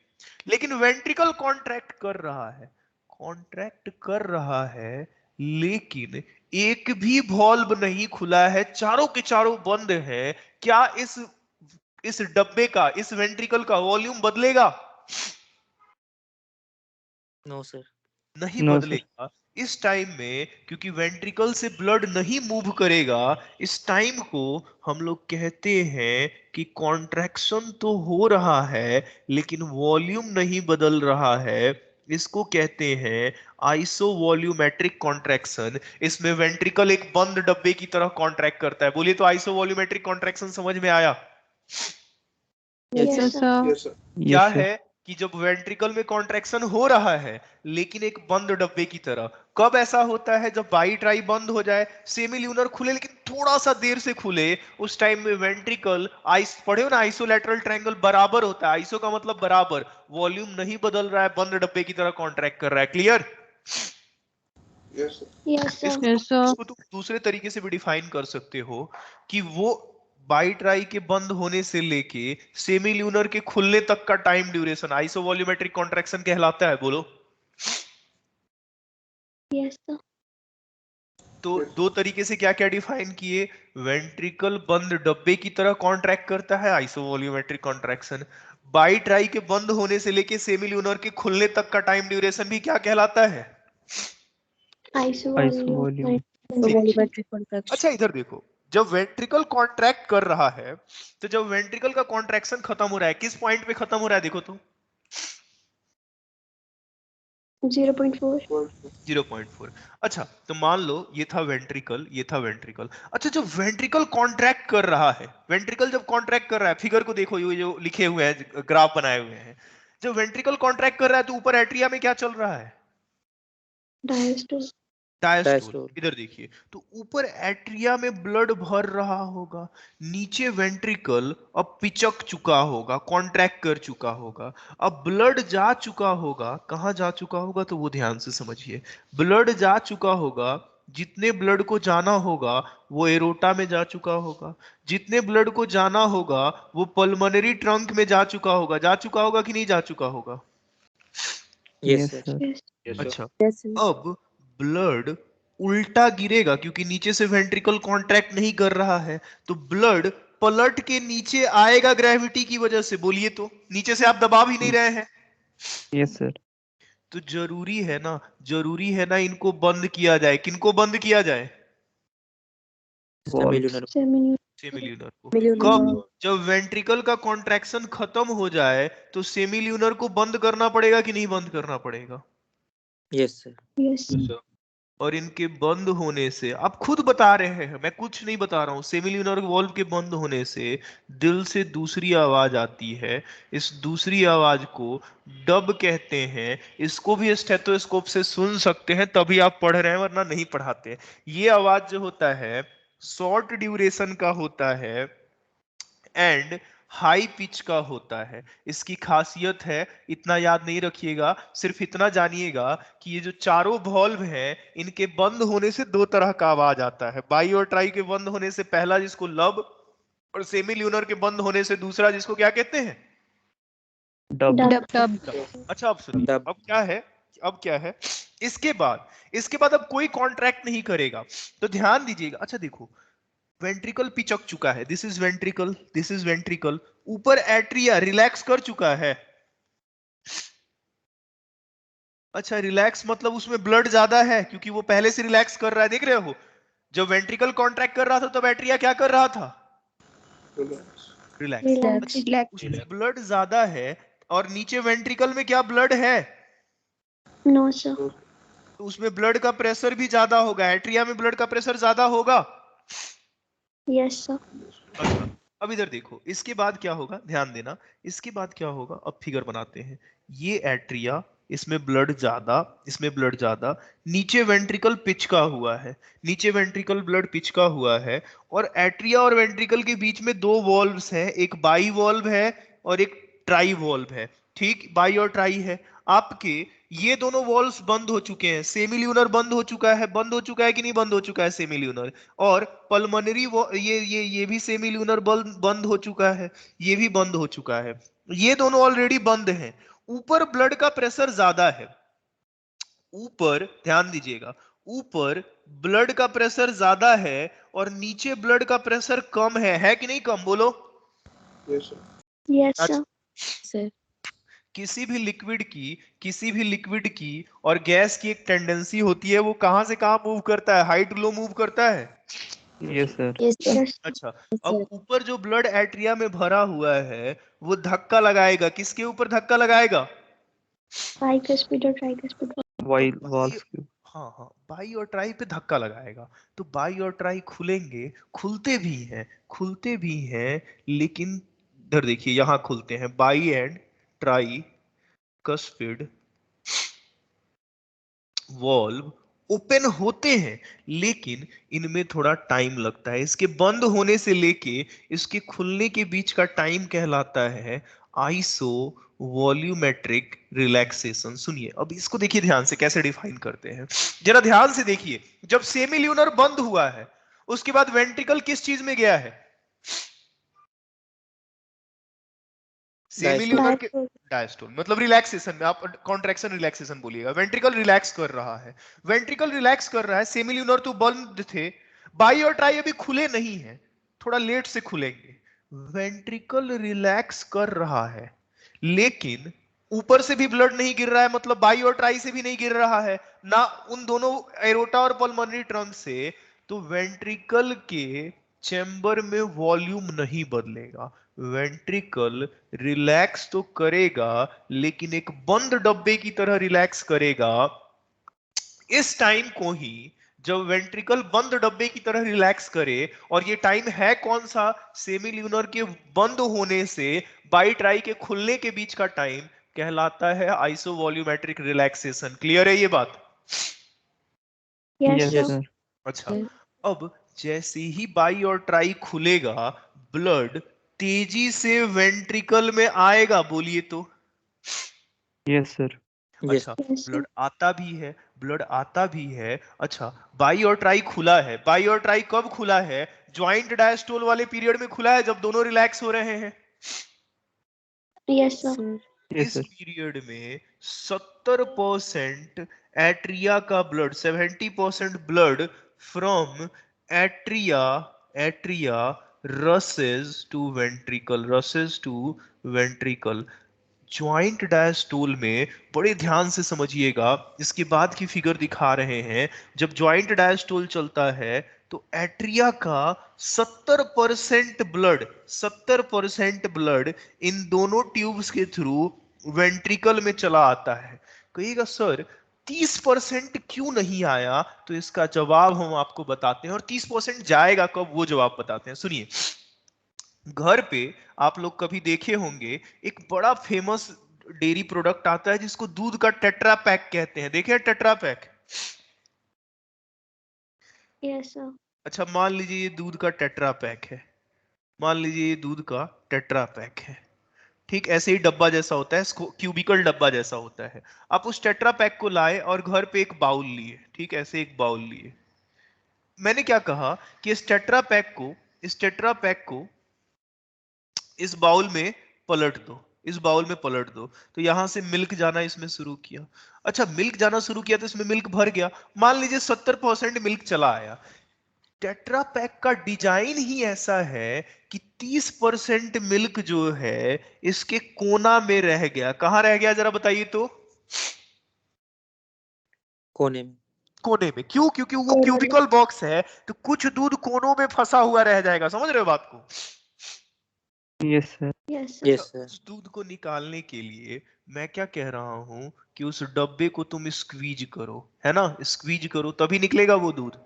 लेकिन वेंट्रिकल कॉन्ट्रैक्ट कर रहा है, कॉन्ट्रैक्ट कर रहा है, लेकिन एक भी वॉल्व नहीं खुला है, चारों के चारों बंद है। क्या इस डब्बे का, इस वेंट्रिकल का वॉल्यूम बदलेगा? No, sir. नहीं No, बदलेगा। इस टाइम में क्योंकि वेंट्रिकल से ब्लड नहीं मूव करेगा, इस टाइम को हम लोग कहते हैं कि कॉन्ट्रैक्शन तो हो रहा है लेकिन वॉल्यूम नहीं बदल रहा है। इसको कहते हैं आइसो वॉल्यूमेट्रिक कॉन्ट्रैक्शन। इसमें वेंट्रिकल एक बंद डब्बे की तरह कॉन्ट्रैक्ट करता है। बोलिए तो आइसो वॉल्यूमेट्रिक कॉन्ट्रैक्शन समझ में आया? Yes, sir. Yes, sir. क्या Yes, sir. है? कि जब वेंट्रिकल में कॉन्ट्रैक्शन हो रहा है लेकिन एक बंद डब्बे की तरह। कब ऐसा होता है? जब बाई ट्राई बंद हो जाए, सेमील्यूनर खुले लेकिन थोड़ा सा देर से खुले, उस टाइम में वेंट्रिकल आइस पढ़े हो ना, आइसोलेटरल ट्रायंगल बराबर होता है। आइसो का मतलब बराबर, वॉल्यूम नहीं बदल रहा है, बंद डब्बे की तरह कॉन्ट्रैक्ट कर रहा है। Clear? Yes, sir. Yes, sir. इसको तुम दूसरे तरीके से भी डिफाइन कर सकते हो कि वो बाई ट्राई के बंद होने से लेके सेमील्यूनर के खुलने तक का टाइम ड्यूरेशन आइसोवॉल्यूमेट्रिक कॉन्ट्रैक्शन कहलाता है। बोलो। Yes, sir. तो दो तरीके से क्या क्या डिफाइन किए? वेंट्रिकल बंद डब्बे की तरह कॉन्ट्रैक्ट करता है, आइसोवॉल्यूमेट्रिक कॉन्ट्रैक्शन। बाई ट्राई के बंद होने से लेके सेमील्यूनर के खुलने तक का टाइम ड्यूरेशन भी क्या कहलाता है? Isovolume. Volumetric contraction. अच्छा इधर देखो, जब वेंट्रिकल कॉन्ट्रैक्ट कर रहा है तो जब वेंट्रिकल का कॉन्ट्रैक्शन खत्म हो रहा है, किस पॉइंट पे खत्म हो रहा है? देखो तो 0.4. 0.4। अच्छा तो मान लो ये था वेंट्रिकल, ये था वेंट्रिकल। अच्छा जब वेंट्रिकल कॉन्ट्रैक्ट कर रहा है, वेंट्रिकल जब कॉन्ट्रैक्ट कर रहा है, फिगर को देखो, ये जो लिखे हुए हैं, ग्राफ बनाए हुए हैं, जब वेंट्रिकल कॉन्ट्रैक्ट कर रहा है तो ऊपर एट्रिया में क्या चल रहा है? Diastole. डायस्टोल। इधर देखिए, तो ऊपर एट्रिया में ब्लड भर रहा होगा, नीचे वेंट्रिकल अब पिचक चुका होगा, कॉन्ट्रैक्ट कर चुका होगा, अब ब्लड जा चुका होगा। कहां जा चुका होगा? तो वो ध्यान से समझिए। ब्लड जा चुका होगा, जितने ब्लड को जाना होगा वो एरोटा में जा चुका होगा, जितने ब्लड को जाना होगा वो पल्मोनरी ट्रंक में जा चुका होगा। जा चुका होगा कि नहीं जा चुका होगा? Yes, sir. Yes. अच्छा Yes, sir. अब ब्लड उल्टा गिरेगा क्योंकि नीचे से वेंट्रिकल कॉन्ट्रैक्ट नहीं कर रहा है, तो ब्लड पलट के नीचे आएगा ग्रेविटी की वजह से। बोलिए तो, नीचे से आप दबा भी नहीं रहे हैं, Yes, sir. तो जरूरी है ना, जरूरी है ना इनको बंद किया जाए। किनको बंद किया जाए? Valves. Semilunar. सेमील्यूनर को। Semilunar. कब? जब वेंट्रिकल का कॉन्ट्रैक्शन खत्म हो जाए तो सेमील्यूनर को बंद करना पड़ेगा कि नहीं बंद करना पड़ेगा? Yes, sir. Yes. और इनके बंद होने से, आप खुद बता रहे हैं, मैं कुछ नहीं बता रहा हूं, सेमील्यूनर वॉल्व के बंद होने से दिल से दूसरी आवाज आती है। इस दूसरी आवाज को डब कहते हैं। इसको भी स्टेथोस्कोप से सुन सकते हैं, तभी आप पढ़ रहे हैं, वरना नहीं पढ़ाते। ये आवाज जो होता है शॉर्ट ड्यूरेशन का होता है एंड हाई पिच का होता है। इसकी खासियत है, इतना याद नहीं रखिएगा, सिर्फ इतना जानिएगा कि ये जो चारों वॉल्व हैं इनके बंद होने से दो तरह का आवाज आता है। बाई और ट्राई के बंद होने से पहला, जिसको लब, और सेमील्यूनर के बंद होने से दूसरा, जिसको क्या कहते हैं? Dub. Dub. अच्छा अब सुनिए, Dub. अब क्या है, अब क्या है, इसके बाद अब कोई कॉन्ट्रैक्ट नहीं करेगा। तो ध्यान दीजिएगा। अच्छा देखो, वेंट्रिकल पिचक चुका है, this is ventricle, this is ventricle. ऊपर एट्रिया रिलैक्स कर चुका है। अच्छा रिलैक्स मतलब उसमें ब्लड ज्यादा है क्योंकि वो पहले से रिलैक्स कर रहा है। देख रहे हो, जब वेंट्रिकल कॉन्ट्रैक्ट कर रहा था तब एट्रिया क्या कर रहा था? Relax. रिलैक्स। Relax. Relax. उसमें ब्लड ज्यादा है और नीचे वेंट्रिकल में क्या ब्लड है? No, sir. तो उसमें ब्लड का प्रेशर भी ज्यादा होगा, एट्रिया में ब्लड का प्रेशर ज्यादा होगा। Yes, sir. अच्छा अब इधर देखो, इसके बाद क्या होगा, ध्यान देना। इसके बाद क्या होगा, अब फिगर बनाते हैं। ये एट्रिया, इसमें ब्लड ज्यादा, इसमें ब्लड ज्यादा, नीचे वेंट्रिकल पिच का हुआ है, नीचे वेंट्रिकल ब्लड पिच का हुआ है, और एट्रिया और वेंट्रिकल के बीच में दो वॉल्व्स हैं, एक बाई वॉल्व है और एक ट्राई वॉल्व है। ठीक, बाई और ट्राई है। आपके ये दोनों वॉल्व्स बंद हो चुके हैं, सेमील्यूनर बंद हो चुका है, बंद हो चुका है कि नहीं बंद हो चुका है सेमील्यूनर, और पल्मोनरी ये भी सेमील्यूनर बंद हो चुका है, ये भी बंद हो चुका है, ये दोनों ऑलरेडी बंद हैं। ऊपर ब्लड का प्रेशर ज्यादा है, ऊपर ध्यान दीजिएगा, ऊपर ब्लड का प्रेशर ज्यादा है और नीचे ब्लड का प्रेशर कम है कि नहीं कम? बोलो। Yes, sir. Yes, sir. Sir. किसी भी लिक्विड की और गैस की एक टेंडेंसी होती है, वो कहां से कहां मूव करता है? हाई टू लो मूव करता है। Yes, sir. Yes, sir. Yes. अच्छा Yes, अब sir. ऊपर जो ब्लड एट्रिया में भरा हुआ है वो धक्का लगाएगा, किसके ऊपर धक्का लगाएगा? Bicuspid or tricuspid. While तो valves cube. हाँ, बाई और ट्राई पे धक्का लगाएगा। तो बाई और ट्राई खुलेंगे, खुलते भी हैं, लेकिन इधर देखिए, यहाँ खुलते हैं by and try, cuspid valve open होते हैं, लेकिन इनमें थोड़ा टाइम लगता है। इसके बंद होने से लेके इसके खुलने के बीच का टाइम कहलाता है आइसो वॉल्यूमेट्रिक रिलैक्सेशन। सुनिए, अब इसको देखिए ध्यान से कैसे डिफाइन करते हैं, जरा ध्यान से देखिए। जब सेमील्यूनर बंद हुआ है, उसके बाद वेंट्रिकल किस चीज में गया है? सेमील्यूनर के Diastole. डायस्टोल, मतलब रिलैक्सेशन में। आप कॉन्ट्रैक्शन रिलैक्सेशन बोलिएगा। वेंट्रिकल रिलैक्स कर रहा है, वेंट्रिकल रिलैक्स कर रहा है। सेमील्यूनर तो बंद थे, बाई और ट्राई अभी खुले नहीं है, थोड़ा लेट से खुलेंगे। वेंट्रिकल रिलैक्स कर रहा है, लेकिन ऊपर से भी ब्लड नहीं गिर रहा है, मतलब बाई और ट्राई से भी नहीं गिर रहा है ना, उन दोनों एरोटा और पल्मोनरी ट्रंक से। तो वेंट्रिकल के चैम्बर में वॉल्यूम नहीं बदलेगा। वेंट्रिकल रिलैक्स तो करेगा, लेकिन एक बंद डब्बे की तरह रिलैक्स करेगा। इस टाइम को ही जब वेंट्रिकल बंद डब्बे की तरह रिलैक्स करे, और ये टाइम है कौन सा? सेमील्यूनर के बंद होने से बाई ट्राई के खुलने के बीच का टाइम कहलाता है आइसो वॉल्यूमेट्रिक रिलैक्सेशन। क्लियर है ये बात? Yes, Yes, sir. Yes. sir. अच्छा, Yes. अब जैसे ही बाई और ट्राई खुलेगा, ब्लड तेजी से वेंट्रिकल में आएगा। बोलिए तो। Yes, sir. Yes. अच्छा, Yes, sir. ब्लड आता भी है, ब्लड आता भी है। अच्छा, बाई और ट्राई खुला है। बाई और ट्राई कब खुला है? ज्वाइंट डायस्टोल वाले पीरियड में खुला है, जब दोनों रिलैक्स हो रहे हैं। Yes, sir. Sir. Yes, इस sir. पीरियड में 70% एट्रिया का ब्लड, 70% blood from atria atria rushes to ventricle, rushes to ventricle. Joint diastole में बड़े ध्यान से समझिएगा, इसके बाद की फिगर दिखा रहे हैं। जब ज्वाइंट डायस्टोल चलता है तो एट्रिया का 70% ब्लड इन दोनों ट्यूब्स के थ्रू वेंट्रिकल में चला आता है। कहिएगा सर 30% क्यों नहीं आया? तो इसका जवाब हम आपको बताते हैं, और 30% जाएगा कब, वो जवाब बताते हैं। सुनिए, घर पे आप लोग कभी देखे होंगे, एक बड़ा फेमस डेयरी प्रोडक्ट आता है जिसको दूध का टेट्रा पैक कहते हैं। देखे हैं टेट्रा पैक? Yes, sir. अच्छा, मान लीजिए ये दूध का टेट्रा पैक है, मान लीजिए ये दूध का टेट्रा पैक है। ठीक ऐसे ही डब्बा जैसा होता है, क्यूबिकल डब्बा जैसा होता है। आप उस टेट्रा पैक को लाए और घर पे एक बाउल लिए, ठीक ऐसे एक बाउल लिए। मैंने क्या कहा कि इस टेट्रा पैक को इस बाउल में पलट दो, इस बाउल में पलट दो। तो यहां से मिल्क जाना इसमें शुरू किया। अच्छा, मिल्क जाना शुरू किया तो इसमें मिल्क भर गया। मान लीजिए 70% मिल्क चला आया। टेट्रा पैक का डिजाइन ही ऐसा है कि 30% मिल्क जो है इसके कोना में रह गया। कहां रह गया जरा बताइए तो? कोने में. कोने में। क्यों? क्योंकि वो क्यूबिकल बॉक्स है, तो कुछ दूध कोनों में फंसा हुआ रह जाएगा। समझ रहे हो बात को? Yes, sir. Yes, sir. Yes, अच्छा, sir. उस दूध को निकालने के लिए मैं क्या कह रहा हूं कि उस डब्बे को तुम स्क्वीज करो, है ना? स्क्वीज करो तभी निकलेगा वो दूध।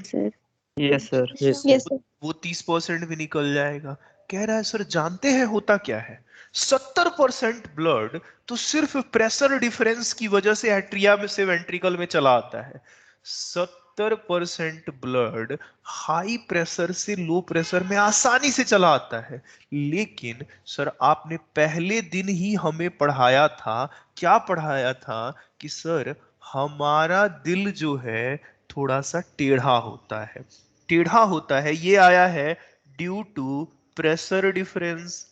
Sir. Yes, sir. Yes, sir. Yes, sir. वो 30% भी निकल जाएगा। कह रहा है सर जानते हैं होता क्या है? 70% ब्लड तो सिर्फ प्रेशर डिफरेंस की वजह से एट्रिया में से वेंट्रिकल में चला आता है। 70% ब्लड हाई प्रेशर से लो प्रेशर में आसानी से चला आता है। लेकिन सर आपने पहले दिन ही हमें पढ़ाया था, क्या पढ़ाया था? कि सर हमारा दिल जो है थोड़ा सा टेढ़ा होता है। टेढ़ा होता है, ये आया है due to pressure difference,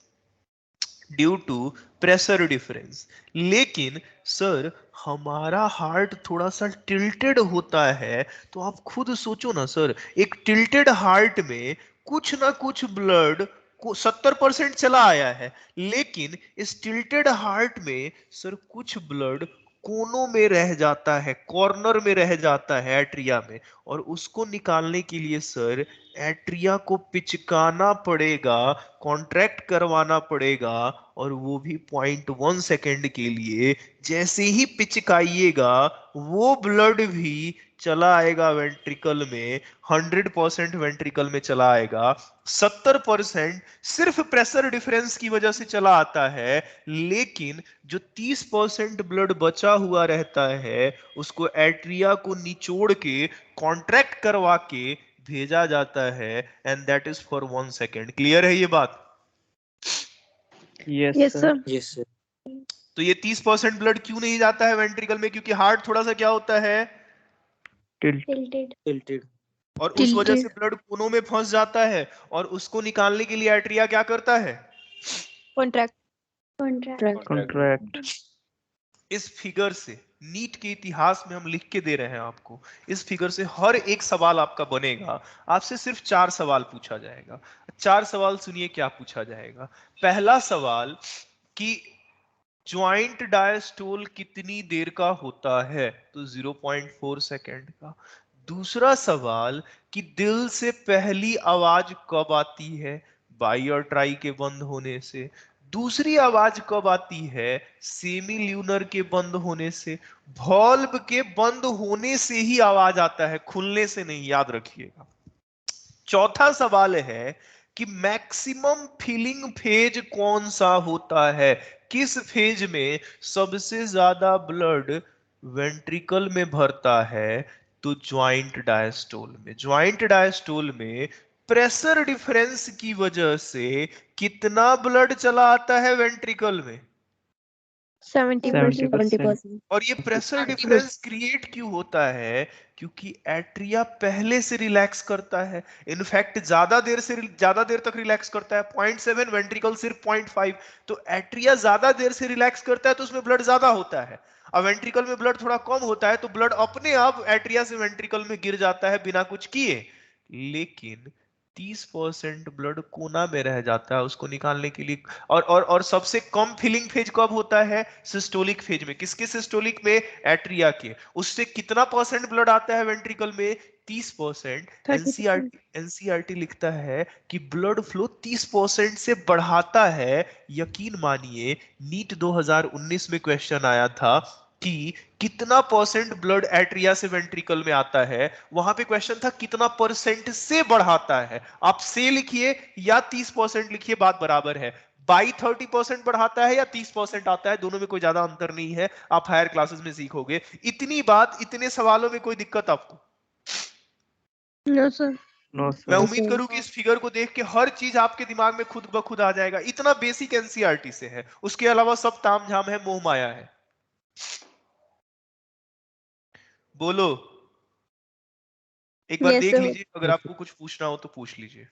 due to pressure difference. लेकिन सर हमारा हार्ट थोड़ा सा टिल्टेड होता है। तो आप खुद सोचो ना सर, एक टिल्टेड हार्ट में कुछ ना कुछ ब्लड को 70% चला आया है, लेकिन इस टिल्टेड हार्ट में सर कुछ ब्लड कोनों में रह जाता है, कॉर्नर में रह जाता है एट्रिया में। और उसको निकालने के लिए सर एट्रिया को पिचकाना पड़ेगा, कॉन्ट्रैक्ट करवाना पड़ेगा, और वो भी 0.1 सेकेंड के लिए। जैसे ही पिचकाइएगा वो ब्लड भी चला आएगा वेंट्रिकल में, 100% वेंट्रिकल में चला आएगा। 70% सिर्फ प्रेशर डिफरेंस की वजह से चला आता है, लेकिन जो 30% ब्लड बचा हुआ रहता है उसको एट्रिया को निचोड़ के कॉन्ट्रैक्ट करवा के भेजा जाता है, and that is for 1 second. Clear है ये बात? Yes, Yes, sir. sir. Yes, sir. तो ये 30% ब्लड क्यों नहीं जाता है वेंट्रिकल में? क्योंकि हार्ट थोड़ा सा क्या होता है, Tilt. Tilted. Tilted. और उस वजह से Tilted. ब्लड कोनों में फंस जाता है, और उसको निकालने के लिए एट्रिया क्या करता है? Contract. Contract. Contract. इस फिगर से, नीट के इतिहास में हम लिख के दे रहे हैं आपको, इस फिगर से हर एक सवाल आपका बनेगा। आपसे सिर्फ 4 सवाल पूछा जाएगा। 4 सवाल सुनिए क्या पूछा जाएगा। पहला सवाल कि ज्वाइंट डायस्टोल कितनी देर का होता है, तो 0.4 सेकेंड का। दूसरा सवाल कि दिल से पहली आवाज कब आती है, बाई और ट्राई के बंद होने से। दूसरी आवाज कब आती है, सेमी ल्यूनर के बंद होने से। वॉल्व के बंद होने से ही आवाज आता है, खुलने से नहीं, याद रखिएगा। चौथा सवाल है कि मैक्सिमम फिलिंग फेज कौन सा होता है, किस फेज में सबसे ज्यादा ब्लड वेंट्रिकल में भरता है, तो ज्वाइंट डायस्टोल में। ज्वाइंट डायस्टोल में प्रेशर डिफरेंस की वजह से कितना ब्लड चला आता है वेंट्रिकल में? 70%. 70%. और ये प्रेशर डिफरेंस क्रिएट क्यों होता है? क्योंकि एट्रिया पहले से रिलैक्स करता है। इनफैक्ट ज्यादा देर तक रिलैक्स करता है। 0.7, वेंट्रिकल सिर्फ 0.5। तो एट्रिया ज्यादा देर से रिलैक्स करता है तो उसमें ब्लड ज्यादा होता है। अब वेंट्रिकल में ब्लड थोड़ा कम होता है तो ब्लड अपने आप एट्रिया से वेंट्रिकल में गिर जाता है बिना कुछ किए। लेकिन 30% ब्लड कोना में रह जाता है, उसको निकालने के लिए। और सबसे कम फिलिंग फेज कब होता है? सिस्टोलिक फेज में। किसके सिस्टोलिक में? एट्रिया के। उससे कितना परसेंट ब्लड आता है वेंट्रिकल में? 30%। 30%. एनसीईआरटी लिखता है कि ब्लड फ्लो 30% से बढ़ाता है। यकीन मानिए नीट 2019 में क्वेश्चन आया था कि कितना परसेंट ब्लड एट्रिया से वेंट्रिकल में आता है। वहां पे क्वेश्चन था कितना परसेंट से बढ़ाता है। आप से लिखिए या 30% लिखिए, बात बराबर है। बाई 30% बढ़ाता है या 30% आता है, दोनों में कोई ज्यादा अंतर नहीं है। आप हायर क्लासेस में सीखोगे। इतनी बात, इतने सवालों में कोई दिक्कत आपको? No, sir. No, मैं sir. उम्मीद करूं कि इस फिगर को देख के हर चीज आपके दिमाग में खुद ब खुद आ जाएगा। इतना बेसिक एनसीईआरटी से है, उसके अलावा सब तामझाम है, मोह माया है। बोलो, एक बार Yes, देख sir. लीजिए, अगर आपको कुछ पूछना हो तो पूछ लीजिए।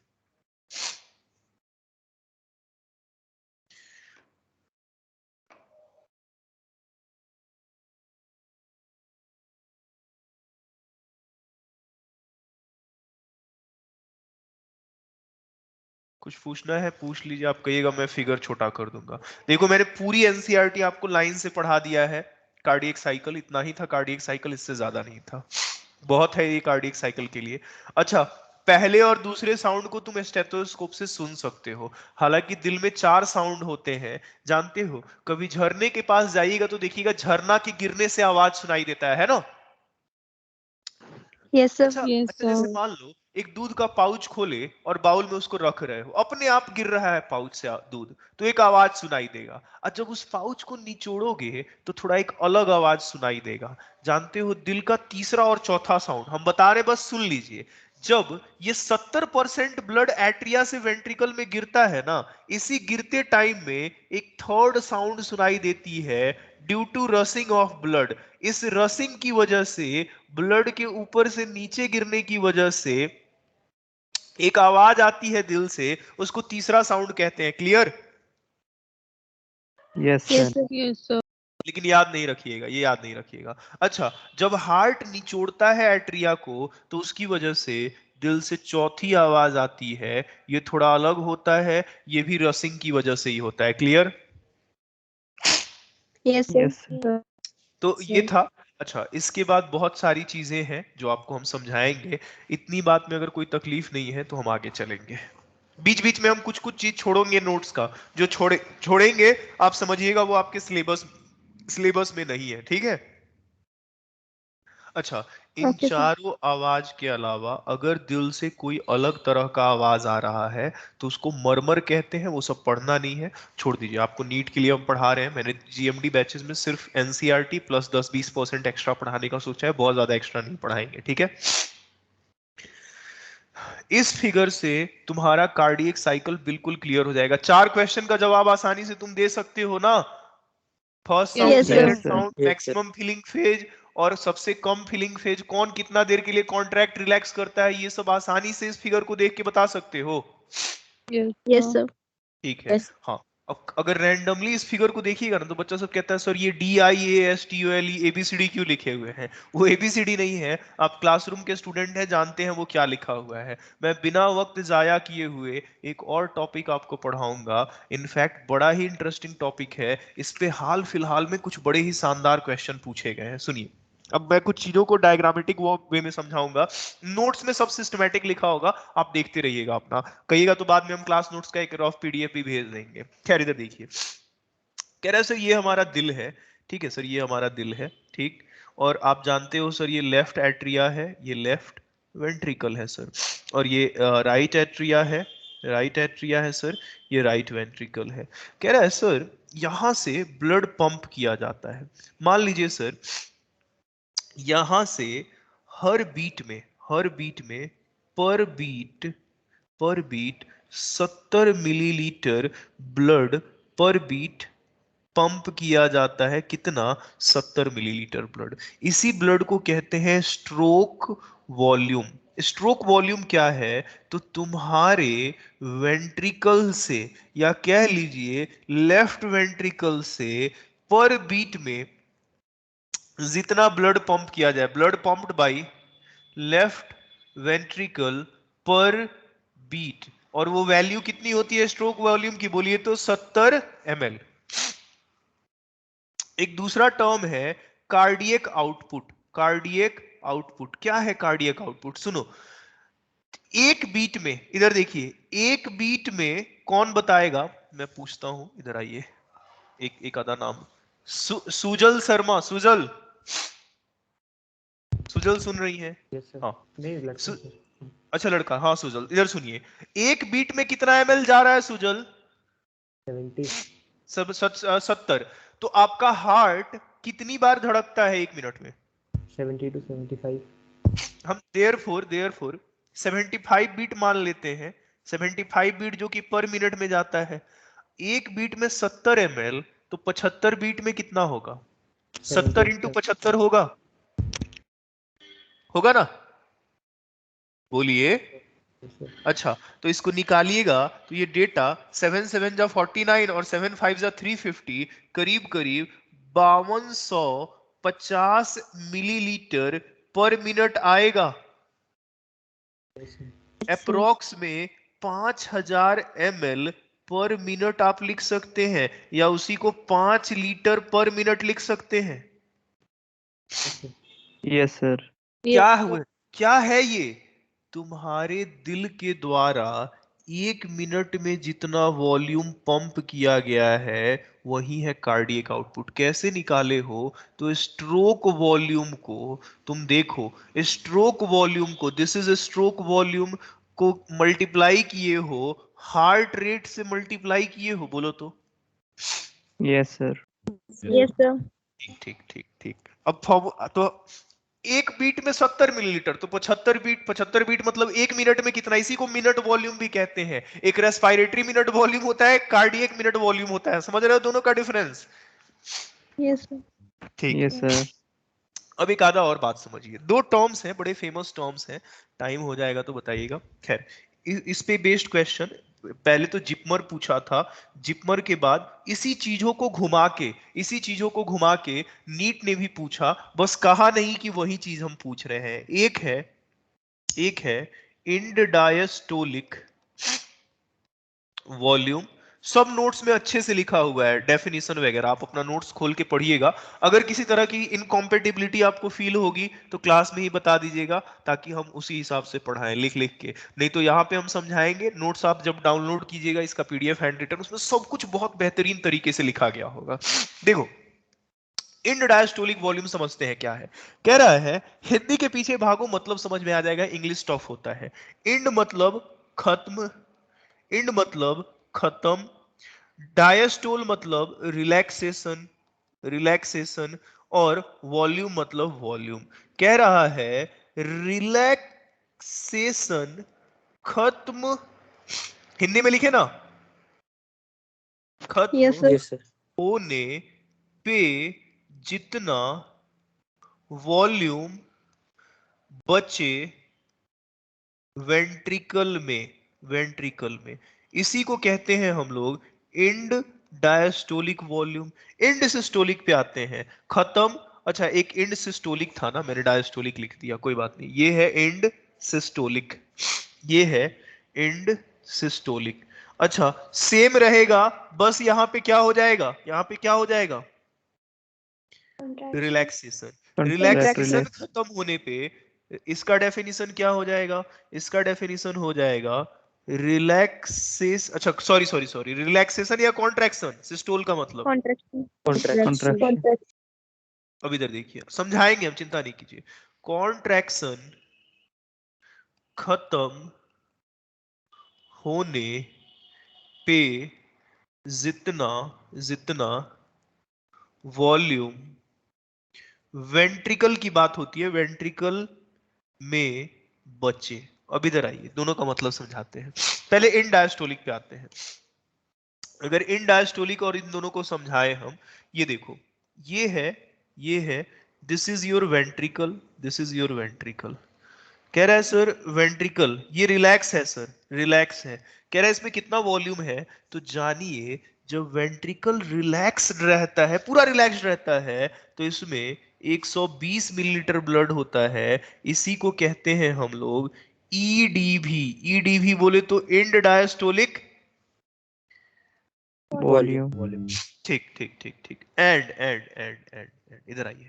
कुछ पूछना है पूछ लीजिए, आप कहिएगा मैं फिगर छोटा कर दूंगा। देखो मैंने पूरी एनसीईआरटी आपको लाइन से पढ़ा दिया है। कार्डियक साइकिल इतना ही था, कार्डियक साइकिल इससे ज्यादा नहीं था। बहुत है ये कार्डियक साइकिल के लिए। अच्छा, पहले और दूसरे साउंड को तुम स्टेथोस्कोप से सुन सकते हो। हालांकि दिल में 4 साउंड होते हैं, जानते हो। कभी झरने के पास जाइएगा तो देखिएगा झरना के गिरने से आवाज सुनाई देता है ना। Yes, sir. अच्छा, जैसे मान लो एक दूध का पाउच खोले और बाउल में उसको रख रहे हो, अपने आप गिर रहा है पाउच से दूध, तो एक आवाज सुनाई देगा। और जब उस पाउच को निचोड़ोगे तो थोड़ा एक अलग आवाज सुनाई देगा। जानते हो दिल का तीसरा और चौथा साउंड हम बता रहे, बस सुन लीजिए। जब ये 70% ब्लड एट्रिया से वेंट्रिकल में गिरता है ना, इसी गिरते टाइम में एक थर्ड साउंड सुनाई देती है, due to rushing of blood. इस रसिंग की वजह से, ब्लड के ऊपर से नीचे गिरने की वजह से एक आवाज आती है दिल से, उसको तीसरा साउंड कहते हैं। Clear? Yes, sir. Yes, sir. Yes, sir. लेकिन याद नहीं रखिएगा, ये याद नहीं रखिएगा। अच्छा, जब हार्ट निचोड़ता है एट्रिया को तो उसकी वजह से दिल से चौथी आवाज आती है। ये थोड़ा अलग होता है, ये भी रसिंग की वजह से ही होता है। Clear? Yes, sir. Yes, sir. तो ये था अच्छा, इसके बाद बहुत सारी चीजें हैं जो आपको हम समझाएंगे। इतनी बात में अगर कोई तकलीफ नहीं है तो हम आगे चलेंगे। बीच बीच में हम कुछ कुछ चीज छोड़ेंगे नोट्स का, जो छोड़ेंगे आप समझिएगा वो आपके सिलेबस में नहीं है, ठीक है। अच्छा, इन Okay, sir. चारों आवाज के अलावा अगर दिल से कोई अलग तरह का आवाज आ रहा है तो उसको मरमर कहते हैं। वो सब पढ़ना नहीं है, छोड़ दीजिए। आपको नीट के लिए हम पढ़ा रहे हैं। मैंने जीएमडी बैचेस में सिर्फ एनसीईआरटी प्लस 10-20% एक्स्ट्रा पढ़ाने का सोचा है, बहुत ज्यादा एक्स्ट्रा नहीं पढ़ाएंगे, ठीक है। इस फिगर से तुम्हारा कार्डियक साइकिल बिल्कुल क्लियर हो जाएगा। 4 क्वेश्चन का जवाब आसानी से तुम दे सकते हो ना। First sound, Yes, sir. Second Yes, sir. Sound, maximum feeling phase और सबसे कम फीलिंग फेज, कौन कितना देर के लिए कॉन्ट्रैक्ट रिलैक्स करता है, ये सब आसानी से इस फिगर को देख के बता सकते हो। Yes, Yes, sir. ठीक है। हाँ, अब अगर रैंडमली इस फिगर को देखिएगा ना तो बच्चा सब कहता है सर ये DIASTOLE ABCD क्यों लिखे हुए हैं। वो ABCD नहीं है, आप क्लासरूम के स्टूडेंट हैं, जानते हैं वो क्या लिखा हुआ है। मैं बिना वक्त जाया किए हुए एक और टॉपिक आपको पढ़ाऊंगा। इनफैक्ट बड़ा ही इंटरेस्टिंग टॉपिक है, इस पे हाल फिलहाल में कुछ बड़े ही शानदार क्वेश्चन पूछे गए हैं। सुनिए, अब मैं कुछ चीजों को डायग्रामेटिक वे में समझाऊंगा। नोट्स में सब सिस्टमैटिक लिखा होगा, आप देखते रहिएगा। अपना कहिएगा तो बाद में हम क्लास नोट्स का एक रफ PDF भी भेज देंगे। खैर, इधर देखिए, कह रहा है सर ये हमारा दिल है। ठीक है सर, ये हमारा दिल है, ठीक। और आप जानते हो सर ये लेफ्ट एट्रिया है, ये लेफ्ट वेंट्रिकल है सर। और ये राइट एट्रिया है, राइट एट्रिया है सर, ये राइट वेंट्रिकल है। कह रहा है सर यहां से ब्लड पंप किया जाता है। मान लीजिए सर यहां से हर बीट में, हर बीट में पर बीट 70 मिलीलीटर ब्लड पर बीट पंप किया जाता है। कितना? 70 मिलीलीटर ब्लड। इसी ब्लड को कहते हैं स्ट्रोक वॉल्यूम। स्ट्रोक वॉल्यूम क्या है? तो तुम्हारे वेंट्रिकल से, या कह लीजिए लेफ्ट वेंट्रिकल से पर बीट में जितना ब्लड पंप किया जाए, blood pumped by left ventricle पर बीट। और वो वैल्यू कितनी होती है स्ट्रोक वॉल्यूम की? बोलिए तो 70 ml। एक दूसरा टर्म है कार्डियक आउटपुट। कार्डियक आउटपुट क्या है? कार्डियक आउटपुट सुनो, एक बीट में, इधर देखिए, एक बीट में कौन बताएगा? मैं पूछता हूं, इधर आइए। एक आधा नाम, सुजल शर्मा। सुजल, सुजल सुन रही है? हाँ, नहीं लड़का अच्छा लड़का, हाँ सुजल इधर सुनिए। एक बीट में कितना ml जा रहा है सुजल? 70। तो आपका हार्ट कितनी बार धड़कता है एक मिनट में? 70 to 75। हम देयरफॉर 75 बीट मान लेते हैं। 75 बीट जो कि पर मिनट में जाता है। एक बीट में 70 ml, तो 75 बीट में कितना होगा? 70 इंटू 75 होगा, होगा ना? बोलिए। अच्छा, तो इसको निकालिएगा तो ये डेटा 7 7 जा 49 और 7 5 जा 350, करीब करीब 5250 मिलीलीटर पर मिनट आएगा। अप्रोक्स में 5000 ml पर मिनट आप लिख सकते हैं, या उसी को 5 लीटर पर मिनट लिख सकते हैं। Yes, sir. क्या हुआ? क्या है ये? तुम्हारे दिल के द्वारा एक मिनट में जितना वॉल्यूम पंप किया गया है वही है कार्डियक आउटपुट। कैसे निकाले हो? तो स्ट्रोक वॉल्यूम को तुम देखो, स्ट्रोक वॉल्यूम को, दिस इज स्ट्रोक वॉल्यूम को मल्टीप्लाई किए हो हार्ट रेट से, मल्टीप्लाई किए हो। बोलो तो। Yes, sir. Yes, sir. ठीक ठीक ठीक ठीक। अब तो एक बीट में 70 मिलीलीटर, तो 75 बीट मतलब एक मिनट में कितना? इसी को मिनट वॉल्यूम भी कहते हैं। एक रेस्पिरेटरी मिनट वॉल्यूम होता है, कार्डियक मिनट वॉल्यूम होता है। समझ रहे हो दोनों का डिफरेंस? Yes, sir. ठीक। Yes, sir. अब एक आधा और बात समझिए। दो टर्म्स हैं, बड़े फेमस टर्म्स हैं, टाइम हो जाएगा तो बताइएगा। खैर, इस पे बेस्ड क्वेश्चन पहले तो जिपमर पूछा था। जिपमर के बाद इसी चीजों को घुमा के नीट ने भी पूछा, बस कहा नहीं कि वही चीज हम पूछ रहे हैं। एक है इंड डायस्टोलिक वॉल्यूम, सब नोट्स में अच्छे से लिखा हुआ है डेफिनेशन वगैरह, आप अपना नोट्स खोल के पढ़िएगा। अगर किसी तरह की इनकॉम्पेटिबिलिटी आपको फील होगी तो क्लास में ही बता दीजिएगा, ताकि हम उसी हिसाब से पढ़ाएं लिख लिख के। नहीं तो यहाँ पे हम समझाएंगे, नोट्स आप जब डाउनलोड कीजिएगा इसका पीडीएफ हैंड रिटन, उसमें सब कुछ बहुत बेहतरीन तरीके से लिखा गया होगा। देखो इंड डायस्टोलिक वॉल्यूम समझते हैं क्या है। कह रहा है हिंदी के पीछे भागो, मतलब समझ में आ जाएगा, इंग्लिश टफ होता है। इंड मतलब खत्म, इंड मतलब खत्म, डायस्टोल मतलब रिलैक्सेशन, रिलैक्सेशन, और वॉल्यूम मतलब वॉल्यूम। कह रहा है रिलैक्सेशन खत्म, हिंदी में लिखे ना, खत्म Yes, sir. Yes, sir. होने पे जितना वॉल्यूम बचे वेंट्रिकल में, वेंट्रिकल में, इसी को कहते हैं हम लोग end diastolic volume. End systolic पे आते हैं, खत्म। अच्छा एक इंड सिस्टोलिक था ना, मैंने डायस्टोलिक लिख दिया, कोई बात नहीं, ये है इंड सिस्टोलिक, ये है इंड सिस्टोलिक। अच्छा सेम रहेगा, बस यहां पे क्या हो जाएगा, यहां पे क्या हो जाएगा, Contraction. Relaxation. Contract, relaxation relax. खत्म होने पे इसका डेफिनेशन क्या हो जाएगा, इसका डेफिनेशन हो जाएगा रिलैक्सेस, अच्छा सॉरी सॉरी सॉरी, रिलैक्सेशन या कॉन्ट्रैक्शन, सिस्टोल का मतलब। Contraction. Contraction. Contraction. अब इधर देखिए, समझाएंगे हम, चिंता नहीं कीजिए। कॉन्ट्रैक्शन खत्म होने पे जितना जितना वॉल्यूम, वेंट्रिकल की बात होती है, वेंट्रिकल में बचे। अब इधर आइए, दोनों का मतलब समझाते हैं। पहले इन डायस्टोलिक पे आते हैं। अगर इन डायस्टोलिक और इन दोनों को समझाए हम, ये देखो, ये है, ये है, this is your ventricle, this is your ventricle. कह रहा है सर वेंट्रिकल ये रिलैक्स है, सर रिलैक्स है। कह रहा है इसमें कितना वॉल्यूम है, तो जानिए जब वेंट्रिकल रिलैक्स रहता है, पूरा रिलैक्स रहता है, तो इसमें 120 मिलीलीटर ब्लड होता है। इसी को कहते हैं हम लोग ईडीवी। ईडीवी बोले तो इंड डायस्टोलिक, Volume. ठीक ठीक ठीक ठीक, एंड इधर आइए।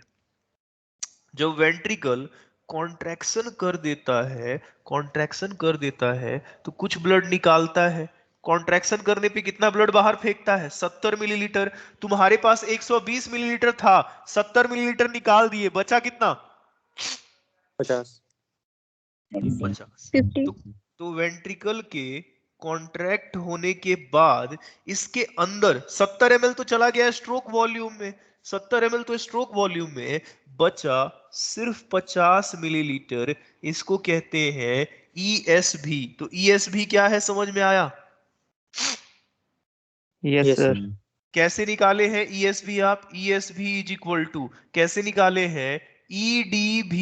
जब वेंट्रिकल कॉन्ट्रैक्शन कर देता है, कॉन्ट्रैक्शन कर देता है तो कुछ ब्लड निकालता है। कॉन्ट्रैक्शन करने पे कितना ब्लड बाहर फेंकता है, 70 मिलीलीटर। तुम्हारे पास 120 मिलीलीटर था, 70 मिलीलीटर निकाल दिए, बचा कितना, 50. 50। 50. तो वेंट्रिकल के कॉन्ट्रैक्ट होने के बाद इसके अंदर 70 ml तो चला गया स्ट्रोक वॉल्यूम में, 70 ml तो स्ट्रोक वॉल्यूम में, बचा सिर्फ 50 मिलीलीटर। इसको कहते हैं ESV। तो ESV क्या है, समझ में आया? Yes, Yes, sir. sir. कैसे निकाले हैं ESV आप, ESV इज इक्वल टू, कैसे निकाले हैं, EDV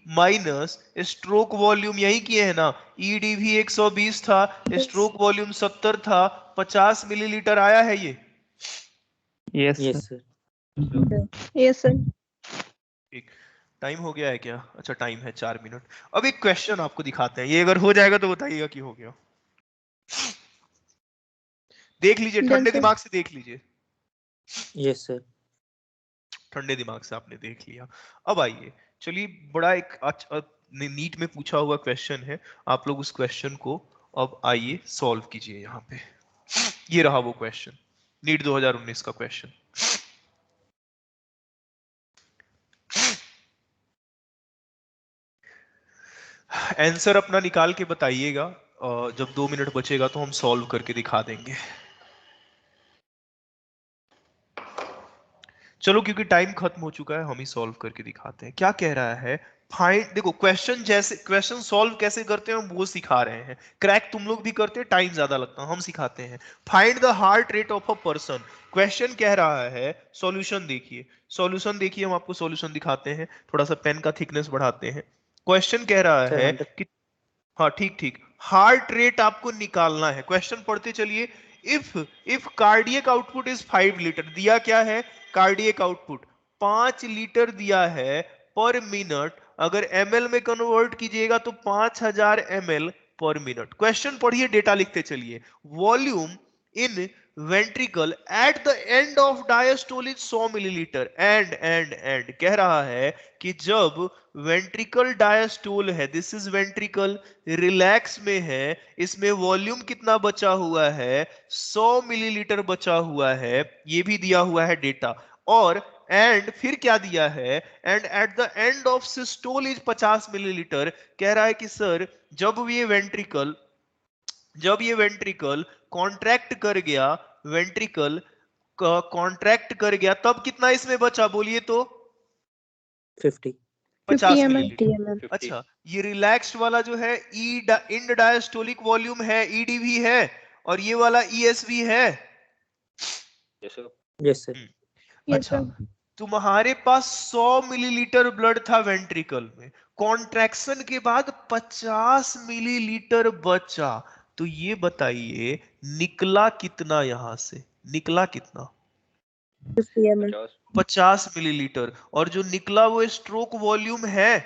माइनस स्ट्रोक वॉल्यूम, यही किए हैं ना। EDV 120 था, स्ट्रोक वॉल्यूम 70 था, 50 मिलीलीटर आया है ये। Yes, Yes, sir. sir. Yes, sir. ठीक, टाइम हो गया है क्या, अच्छा टाइम है 4 मिनट। अब एक क्वेश्चन आपको दिखाते हैं, ये अगर हो जाएगा तो बताइएगा कि हो गया। देख लीजिए, Done, ठंडे sir. दिमाग से देख लीजिए, Yes, sir. ठंडे दिमाग से आपने देख लिया। अब आइए, चलिए, बड़ा एक नीट में पूछा हुआ क्वेश्चन है, आप लोग उस क्वेश्चन को अब आइए सॉल्व कीजिए। यहाँ पे ये रहा वो क्वेश्चन, नीट 2019 का क्वेश्चन। आंसर अपना निकाल के बताइएगा, जब 2 मिनट बचेगा तो हम सॉल्व करके दिखा देंगे। चलो क्योंकि टाइम खत्म हो चुका है, हम ही सॉल्व करके दिखाते हैं। क्या कह रहा है, फाइंड, देखो क्वेश्चन जैसे, क्वेश्चन सॉल्व कैसे करते हैं हम वो सिखा रहे हैं, क्रैक तुम लोग भी करते हैं, टाइम ज्यादा लगता है, हम सिखाते हैं। Find the heart rate of a person. Question कह रहा है, सॉल्यूशन देखिए, सॉल्यूशन देखिए, हम आपको सॉल्यूशन दिखाते हैं, थोड़ा सा पेन का थिकनेस बढ़ाते हैं। क्वेश्चन कह रहा Sir, है 100. कि, हाँ ठीक ठीक, हार्ट रेट आपको निकालना है। क्वेश्चन पढ़ते चलिए। If cardiac output is 5 litre, दिया क्या है, कार्डियक आउटपुट 5 लीटर दिया है पर मिनट, अगर ml में कन्वर्ट कीजिएगा तो 5000 ml पर मिनट। क्वेश्चन पढ़िए, डेटा लिखते चलिए। Volume in ventricle at the end of diastole is 100 millilitre and कह रहा है कि जब वेंट्रिकल डायस्टोल है, दिस इज वेंट्रिकल, रिलैक्स में है, इसमें वॉल्यूम कितना बचा हुआ है, 100 मिलीलीटर बचा हुआ है, ये भी दिया हुआ है डेटा। और एंड फिर क्या दिया है, and at the end of systole is 50 millilitre. कह रहा है कि सर जब ये वेंट्रिकल कॉन्ट्रैक्ट कर गया, वेंट्रिकल कॉन्ट्रैक्ट कर गया, तब कितना इसमें बचा, बोलिए तो? 50 50 ml. मिलीलीटर। अच्छा, ये रिलैक्स्ड वाला जो है इंड डायस्टोलिक वॉल्यूम है, ईडीवी है, और ये वाला ईएसवी है। Yes sir. yes sir Yes, अच्छा, sir. तुम्हारे पास 100 मिलीलीटर ब्लड था वेंट्रिकल में, कॉन्ट्रैक्शन के बाद 50 मिलीलीटर बचा, तो ये बताइए निकला कितना, यहां से निकला कितना? 50 ml. 50। 50 मिलीलीटर। और जो निकला वो स्ट्रोक वॉल्यूम है।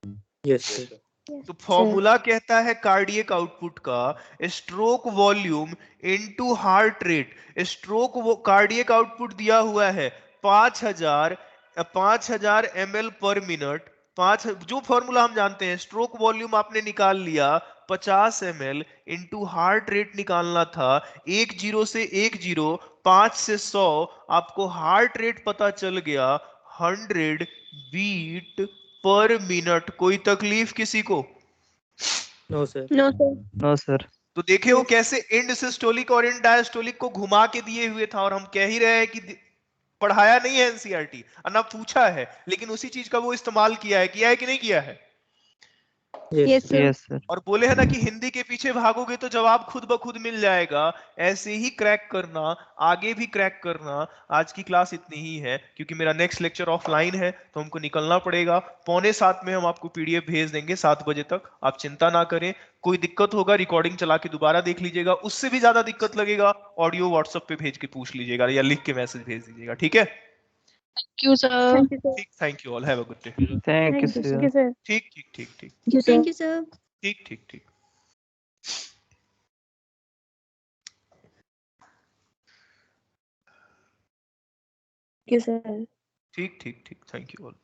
yes yes sir sir. तो फॉर्मूला कहता है कार्डियक आउटपुट का stroke volume into heart rate. Stroke वो कार्डियक आउटपुट दिया हुआ है 5000 ml पर मिनट। जो फॉर्मूला हम जानते हैं, स्ट्रोक वॉल्यूम आपने निकाल लिया 50 ml, इंटू हार्ट रेट निकालना था 10 से 10, 5 से 100, आपको हार्ट रेट पता चल गया 100 बीट पर मिनट। कोई तकलीफ किसी को? no sir No, sir. No sir. तो देखे वो कैसे इंड सिस्टोलिक और इंड डायस्टोलिक को घुमा के दिए हुए था, और हम कह ही रहे हैं कि पढ़ाया नहीं है एनसीईआरटी, ना पूछा है, लेकिन उसी चीज का वो इस्तेमाल किया है कि नहीं किया है? yes Yes, sir. Yes sir. और बोले है ना कि हिंदी के पीछे भागोगे तो जवाब खुद ब खुद मिल जाएगा। ऐसे ही क्रैक करना, आगे भी क्रैक करना। आज की क्लास इतनी ही है, क्योंकि मेरा नेक्स्ट लेक्चर ऑफलाइन है तो हमको निकलना पड़ेगा। 6:45 में हम आपको पीडीएफ भेज देंगे 7 बजे तक, आप चिंता ना करें। कोई दिक्कत होगा रिकॉर्डिंग चला के दोबारा देख लीजिएगा, उससे भी ज्यादा दिक्कत लगेगा ऑडियो व्हाट्सएप पे भेज के पूछ लीजिएगा या लिख के मैसेज भेज दीजिएगा, ठीक है? Thank you, sir. Thank you, sir. ठीक, thank you all, have a good day. Thank you Thank you, sir. Thank you, sir. ठीक ठीक ठीक ठीक Thank you, sir. Thank you, sir. ठीक ठीक ठीक। Thank you, sir. ठीक ठीक ठीक, थैंक यू ऑल।